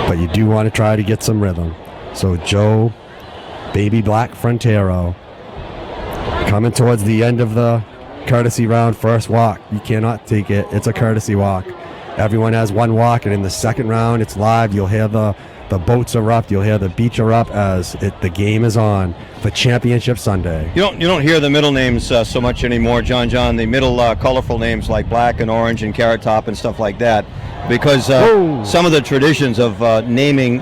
But you do want to try to get some rhythm. So Joe Baby Black Frontero coming towards the end of the courtesy round, first walk. You cannot take it. It's a courtesy walk. Everyone has one walk, and in the second round, it's live. You'll hear the boats erupt. You'll hear the beach erupt as the game is on for Championship Sunday. You don't hear the middle names so much anymore, John. The middle colorful names like black and orange and carrot top and stuff like that, because some of the traditions of naming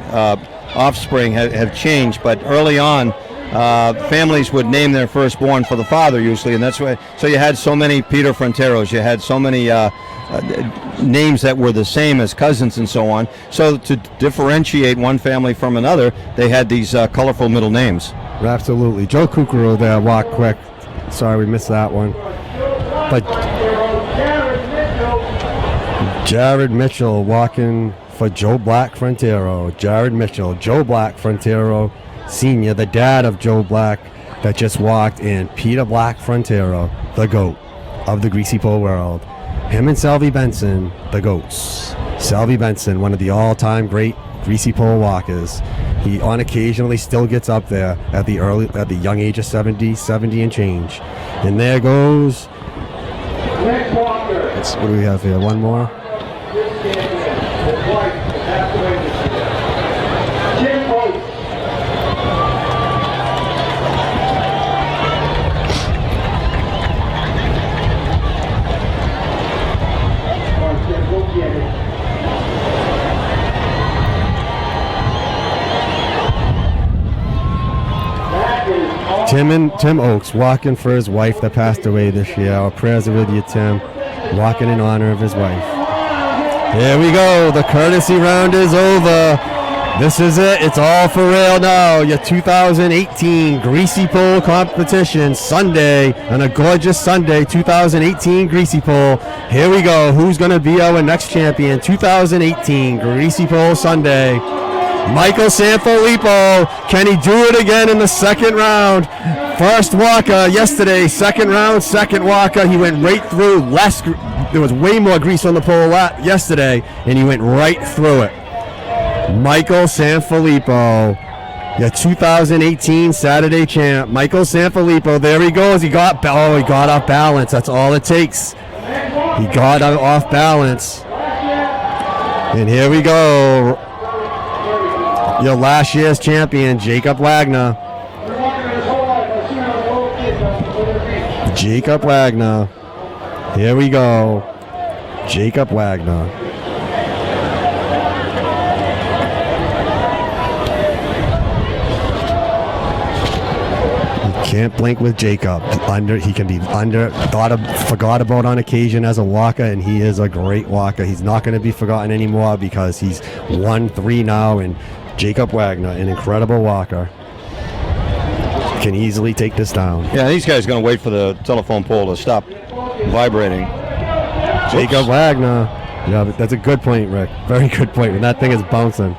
offspring have changed. But early on, families would name their firstborn for the father usually, and that's why. So you had so many Peter Fronteros. You had so many names that were the same as cousins and so on. So to differentiate one family from another, they had these colorful middle names. Absolutely. Joe Kukuro there, walk quick. Sorry we missed that one. But Jared Mitchell walking for Joe Black Frontero. Jared Mitchell, Joe Black Frontero Sr., the dad of Joe Black that just walked, and Peter Black Frontero, the GOAT of the Greasy Pole world. Him and Selvey Benson, the GOATs. Selvey Benson, one of the all-time great Greasy Pole walkers. He on occasionally still gets up there at the young age of 70 and change. And there goes. What do we have here? One more. Tim Oakes walking for his wife that passed away this year. Our prayers are with you, Tim. Walking in honor of his wife. Here we go. The courtesy round is over. This is it. It's all for real now. Your 2018 Greasy Pole competition Sunday, on a gorgeous Sunday, 2018 Greasy Pole. Here we go. Who's going to be our next champion? 2018 Greasy Pole Sunday. Michael Sanfilippo. Can he do it again in the second round? First walker yesterday, second round, second walker. He went right through. There was way more grease on the pole yesterday, and he went right through it. Michael Sanfilippo, your 2018 Saturday champ. Michael Sanfilippo, there he goes. He got off balance. That's all it takes. He got off balance. And here we go. Your last year's champion, Jacob Wagner. Jacob Wagner. Here we go. Jacob Wagner. You can't blink with Jacob. He can be forgot about on occasion as a walker, and he is a great walker. He's not going to be forgotten anymore because he's 1-3 now, and Jacob Wagner, an incredible walker, can easily take this down. Yeah, these guys are going to wait for the telephone pole to stop vibrating. Jacob Wagner. Yeah, but that's a good point, Rick. Very good point. When that thing is bouncing.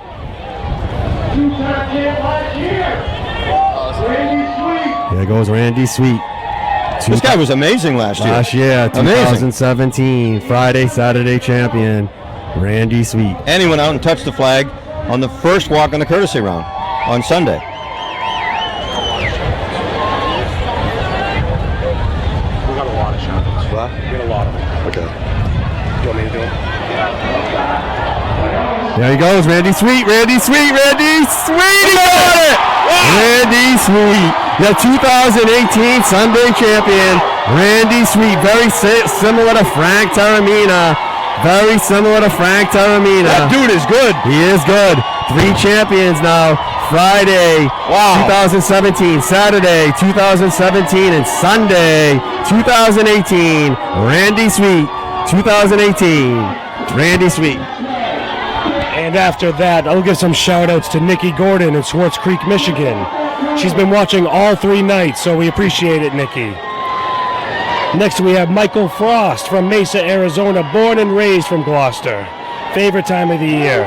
There goes Randy Sweet. This guy was amazing last year. Last year, 2017, Friday, Saturday champion, Randy Sweet. And he went out and touched the flag on the first walk on the courtesy round on Sunday. We got a lot of shots. What? We got a lot of them. Okay. You want me to do it? There he goes, Randy Sweet, Randy Sweet, Randy Sweet! He got it! Randy Sweet, the 2018 Sunday champion, Randy Sweet, very similar to Frank Taramina. Very similar to Frank Taramina. That dude is good. He is good. 3 champions now. Friday, 2017, Saturday, 2017, and Sunday, 2018. Randy Sweet, 2018. Randy Sweet. And after that, I'll give some shout-outs to Nikki Gordon in Swartz Creek, Michigan. She's been watching all 3 nights, so we appreciate it, Nikki. Next, we have Michael Frost from Mesa, Arizona, born and raised from Gloucester. Favorite time of the year.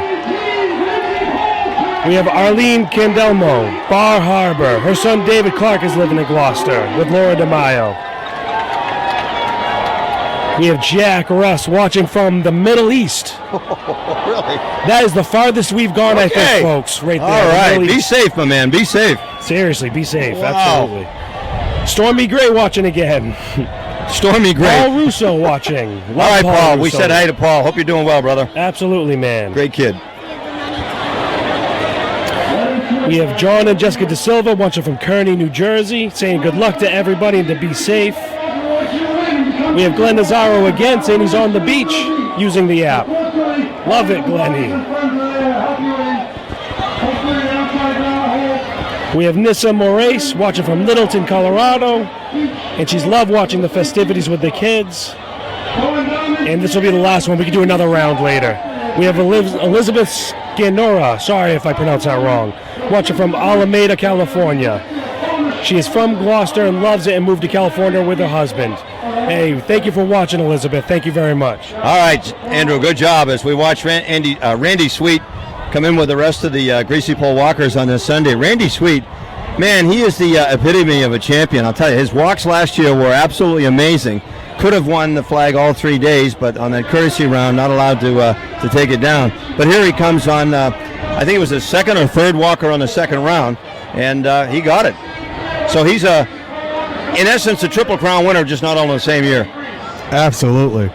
We have Arlene Candelmo, Bar Harbor. Her son David Clark is living in Gloucester with Laura DeMaio. We have Jack Russ watching from the Middle East. Really? That is the farthest we've gone, I think, folks, right there. All right, be safe, my man, be safe. Seriously, be safe, Wow. absolutely. Stormy Gray watching again. Stormy Gray. Paul Russo watching. All right, Paul, we Russo. said hi to Paul. Hope you're doing well, brother. Absolutely, man. Great kid. We have John and Jessica De Silva watching from Kearney, New Jersey, saying good luck to everybody and to be safe. We have Glenn Nazaro again saying he's on the beach using the app. Love it, Glenny. We have Nissa Moraes watching from Littleton, Colorado, and she's loved watching the festivities with the kids. And this will be the last one. We can do another round later. We have Elizabeth Scanora, sorry if I pronounce that wrong, watching from Alameda, California. She is from Gloucester and loves it and moved to California with her husband. Hey, thank you for watching, Elizabeth. Thank you very much. All right, Andrew, good job as we watch Randy Sweet come in with the rest of the Greasy Pole walkers on this Sunday. Randy Sweet, man, he is the epitome of a champion. I'll tell you, his walks last year were absolutely amazing. Could have won the flag all 3 days, but on that courtesy round, not allowed to take it down. But here he comes on, I think it was his second or third walker on the second round, and he got it. So he's in essence, a Triple Crown winner, just not all in the same year. Absolutely.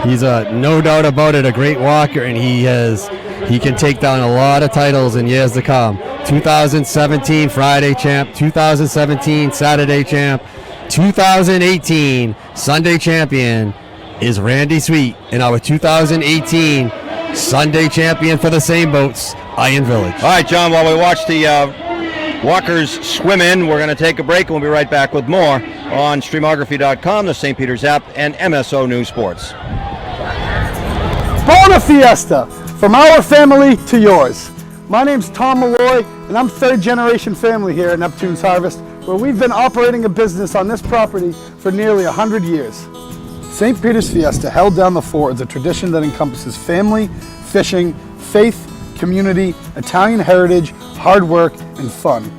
He's no doubt about it, a great walker, and he can take down a lot of titles in years to come. 2017 Friday champ, 2017 Saturday champ, 2018 Sunday champion is Randy Sweet, and our 2018 Sunday champion for the same boats, Iron Village. All right, John, while we watch the walkers swim in, we're going to take a break, and we'll be right back with more on Streamography.com, the St. Peter's app, and MSO News Sports. Bona Fiesta, from our family to yours. My name's Tom Malloy, and I'm 3rd generation family here at Neptune's Harvest, where we've been operating a business on this property for nearly 100 years. St. Peter's Fiesta, held down the fort, is a tradition that encompasses family, fishing, faith, community, Italian heritage, hard work, and fun.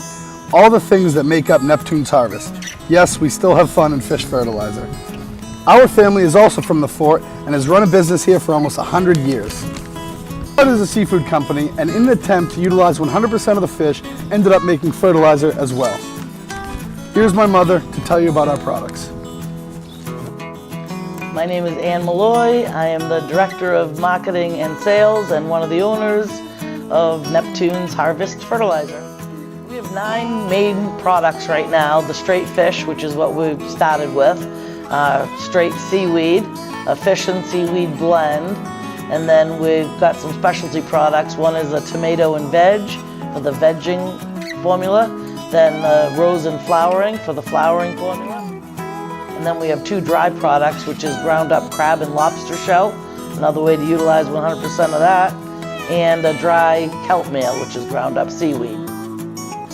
All the things that make up Neptune's Harvest. Yes, we still have fun and fish fertilizer. Our family is also from the fort and has run a business here for almost 100 years. It is a seafood company, and in an attempt to utilize 100% of the fish, ended up making fertilizer as well. Here's my mother to tell you about our products. My name is Ann Malloy. I am the Director of Marketing and Sales and one of the owners of Neptune's Harvest Fertilizer. We have 9 main products right now. The straight fish, which is what we've started with, straight seaweed, a fish and seaweed blend, and then we've got some specialty products. One is a tomato and veg for the vegging formula. then rose and flowering for the flowering formula. And then we have 2 dry products, which is ground up crab and lobster shell, another way to utilize 100% of that, and a dry kelp meal, which is ground up seaweed.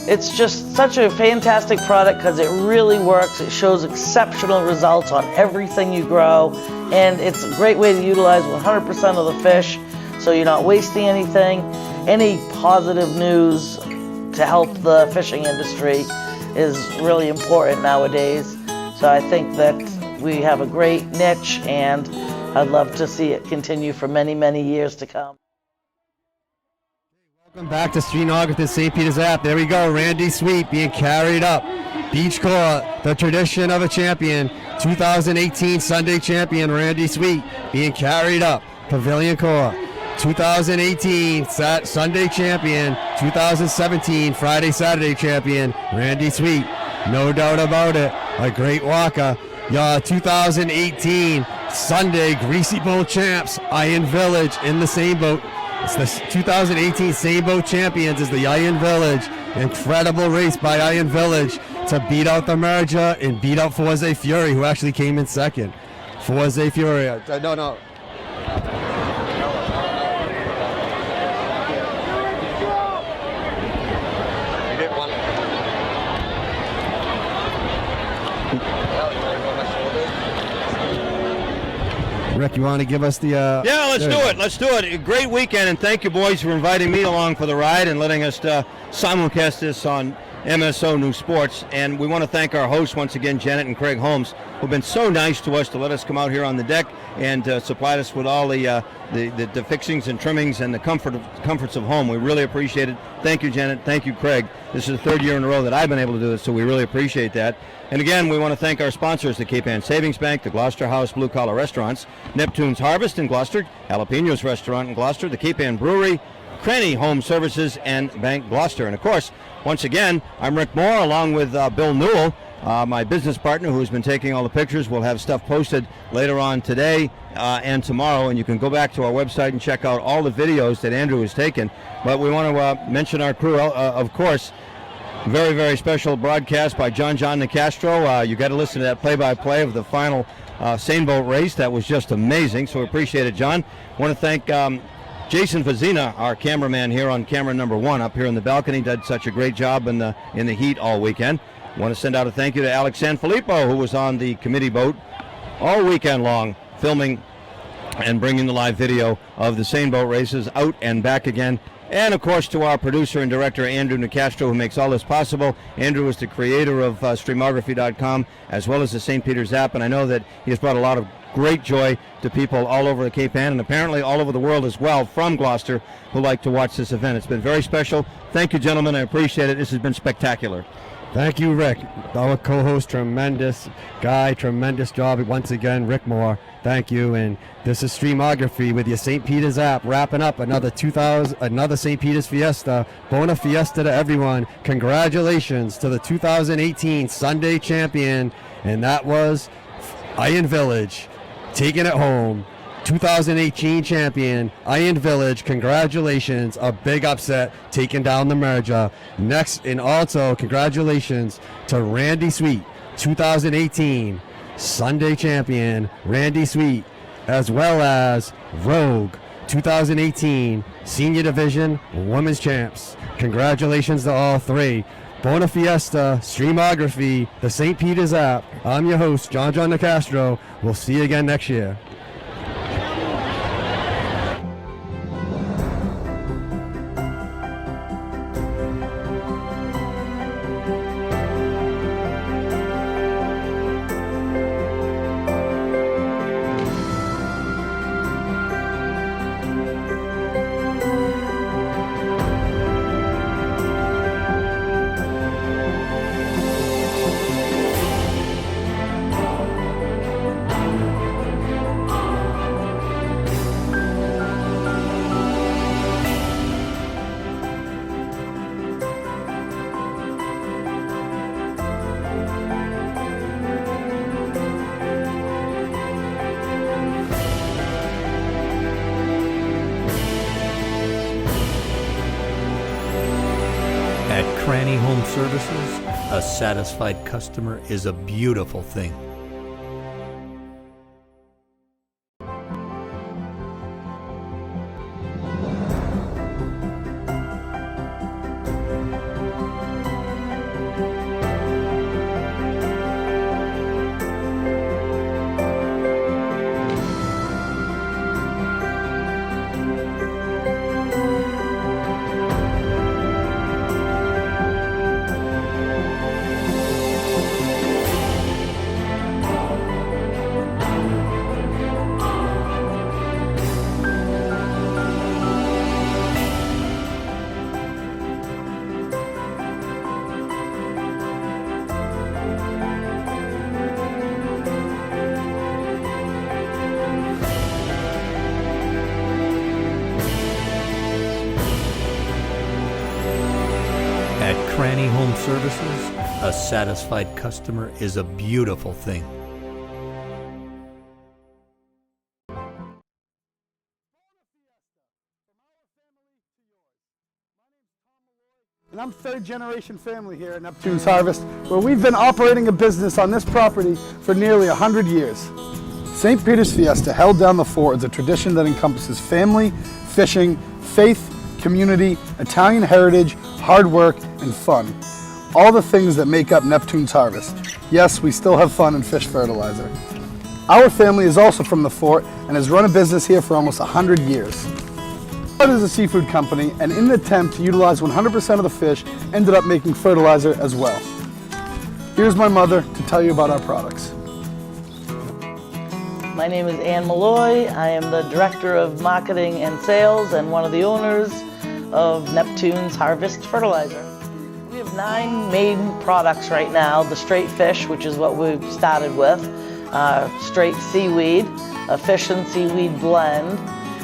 It's just such a fantastic product because it really works. It shows exceptional results on everything you grow, and it's a great way to utilize 100% of the fish, so you're not wasting anything. Any positive news to help the fishing industry is really important nowadays. So I think that we have a great niche, and I'd love to see it continue for many, many years to come. Welcome back to Streamography St. Peter's app. There we go, Randy Sweet being carried up. Beach Court, the tradition of a champion, 2018 Sunday champion Randy Sweet being carried up. Pavilion Court, 2018 Sunday champion, 2017 Friday Saturday champion Randy Sweet. No doubt about it, a great walker. Your 2018 Sunday Greasy Bowl champs, Iron Village in the same boat. It's the 2018 Same Boat Champions is the Iron Village. Incredible race by Iron Village to beat out the merger and beat out Forze Fury, who actually came in second. Forze Fury, no. Rick, you want to give us the... Yeah, let's do it. Let's do it. A great weekend, and thank you, boys, for inviting me along for the ride and letting us simulcast this on MSO New Sports. And we want to thank our hosts once again, Janet and Craig Holmes, who've been so nice to us to let us come out here on the deck and supplied us with all the fixings and trimmings and the comforts of home. We really appreciate it. Thank you, Janet. Thank you, Craig. This is the 3rd year in a row that I've been able to do this, so we really appreciate that. And again, we want to thank our sponsors, the Cape Ann Savings Bank, the Gloucester House Blue Collar Restaurants, Neptune's Harvest in Gloucester, Jalapenos Restaurant in Gloucester, the Cape Ann Brewery, Cranny Home Services, and Bank Gloucester. And of course, once again, I'm Rick Moore along with Bill Newell, my business partner who's been taking all the pictures. We'll have stuff posted later on today and tomorrow, and you can go back to our website and check out all the videos that Andrew has taken. But we want to mention our crew, of course. Very, very special broadcast by John Nicastro. You got to listen to that play-by-play of the final Sane Boat race. That was just amazing, so we appreciate it, John. Want to thank Jason Fazina, our cameraman here on camera number 1 up here in the balcony. Did such a great job in the heat all weekend. Want to send out a thank you to Alex Sanfilippo, who was on the committee boat all weekend long, filming and bringing the live video of the Sane Boat races out and back again. And, of course, to our producer and director, Andrew Nicastro, who makes all this possible. Andrew is the creator of Streamography.com, as well as the St. Peter's app, and I know that he has brought a lot of great joy to people all over the Cape Ann and apparently all over the world as well from Gloucester who like to watch this event. It's been very special. Thank you, gentlemen. I appreciate it. This has been spectacular. Thank you, Rick. Our co-host, tremendous guy, tremendous job once again, Rick Moore. Thank you. And this is Streamography with your St. Peter's app, wrapping up another St. Peter's Fiesta. Bona Fiesta to everyone. Congratulations to the 2018 Sunday champion, and that was Iron Village, taking it home. 2018 champion, Iron Village, congratulations, a big upset, taking down the merger. Next, and also congratulations to Randy Sweet, 2018 Sunday champion, Randy Sweet, as well as Rogue, 2018 Senior Division Women's Champs. Congratulations to all three. Bona Fiesta, Streamography, the St. Peter's app. I'm your host, John Nicastro. We'll see you again next year. At Cranny Home Services, a satisfied customer is a beautiful thing. At Cranny Home Services, a satisfied customer is a beautiful thing. And I'm third generation family here at Neptune's Harvest, where we've been operating a business on this property for nearly 100 years. St. Peter's Fiesta, held down the fort, is a tradition that encompasses family, fishing, faith, community, Italian heritage, hard work, and fun. All the things that make up Neptune's Harvest. Yes, we still have fun and fish fertilizer. Our family is also from the fort and has run a business here for almost 100 years. It is a seafood company, and in an attempt to utilize 100% of the fish, ended up making fertilizer as well. Here's my mother to tell you about our products. My name is Ann Malloy. I am the Director of Marketing and Sales and one of the owners of Neptune's Harvest Fertilizer. We have 9 main products right now. The straight fish, which is what we've started with, straight seaweed, a fish and seaweed blend,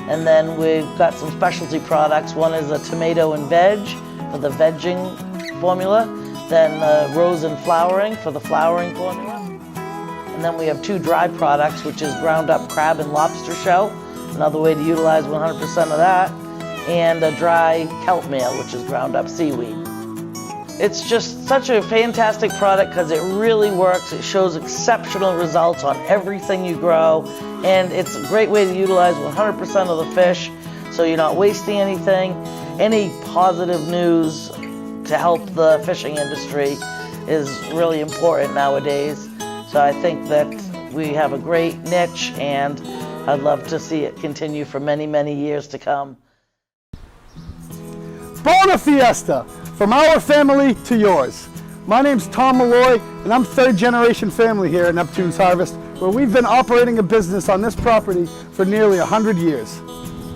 and then we've got some specialty products. One is a tomato and veg for the vegging formula, then rose and flowering for the flowering formula. And then we have 2 dry products, which is ground up crab and lobster shell, another way to utilize 100% of that, and a dry kelp meal, which is ground up seaweed. It's just such a fantastic product because it really works. It shows exceptional results on everything you grow, and it's a great way to utilize 100% of the fish, so you're not wasting anything. Any positive news to help the fishing industry is really important nowadays. So I think that we have a great niche, and I'd love to see it continue for many, many years to come. Bona Fiesta! From our family to yours. My name's Tom Malloy, and I'm third generation family here at Neptune's Harvest, where we've been operating a business on this property for nearly 100 years.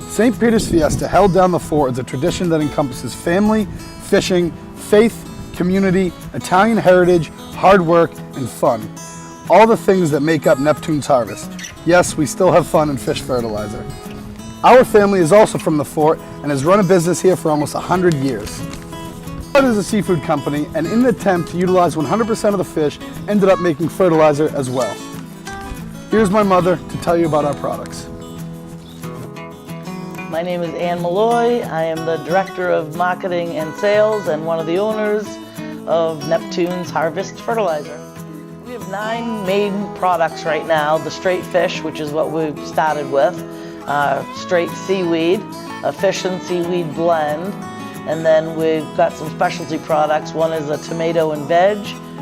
St. Peter's Fiesta, held down the fort, is a tradition that encompasses family, fishing, faith, community, Italian heritage, hard work, and fun. All the things that make up Neptune's Harvest. Yes, we still have fun and fish fertilizer. Our family is also from the fort and has run a business here for almost 100 years. It is a seafood company, and in an attempt to utilize 100% of the fish, ended up making fertilizer as well. Here's my mother to tell you about our products. My name is Ann Malloy. I am the Director of Marketing and Sales and one of the owners of Neptune's Harvest Fertilizer. We have 9 main products right now. The straight fish, which is what we've started with, straight seaweed, a fish and seaweed blend, and then we've got some specialty products. One is a tomato and veg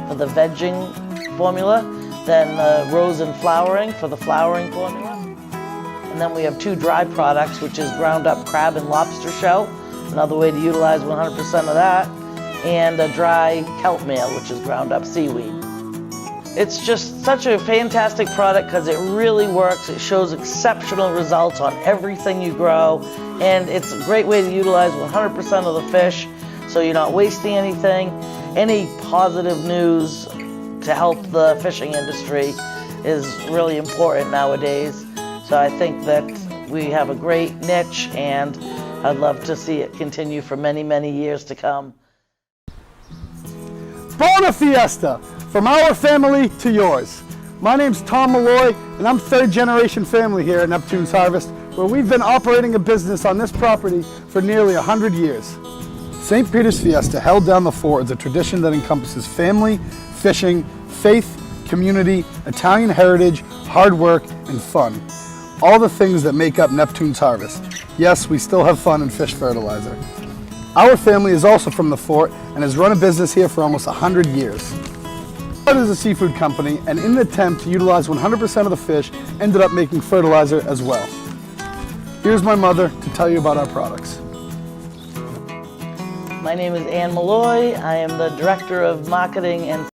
for the vegging formula, then rose and flowering for the flowering formula. And then we have 2 dry products, which is ground up crab and lobster shell, another way to utilize 100% of that, and a dry kelp meal, which is ground up seaweed. It's just such a fantastic product because it really works. It shows exceptional results on everything you grow, and it's a great way to utilize 100% of the fish, so you're not wasting anything. Any positive news to help the fishing industry is really important nowadays. So I think that we have a great niche, and I'd love to see it continue for many, many years to come. Bona Fiesta! From our family to yours. My name's Tom Malloy, and I'm third generation family here at Neptune's Harvest, where we've been operating a business on this property for nearly 100 years. St. Peter's Fiesta held down the fort is a tradition that encompasses family, fishing, faith, community, Italian heritage, hard work, and fun. All the things that make up Neptune's harvest. Yes, we still have fun and fish fertilizer. Our family is also from the fort and has run a business here for almost 100 years. We started as a seafood company, and in an attempt to utilize 100% of the fish, ended up making fertilizer as well. Here's my mother to tell you about our products. My name is Ann Malloy. I am the Director of Marketing and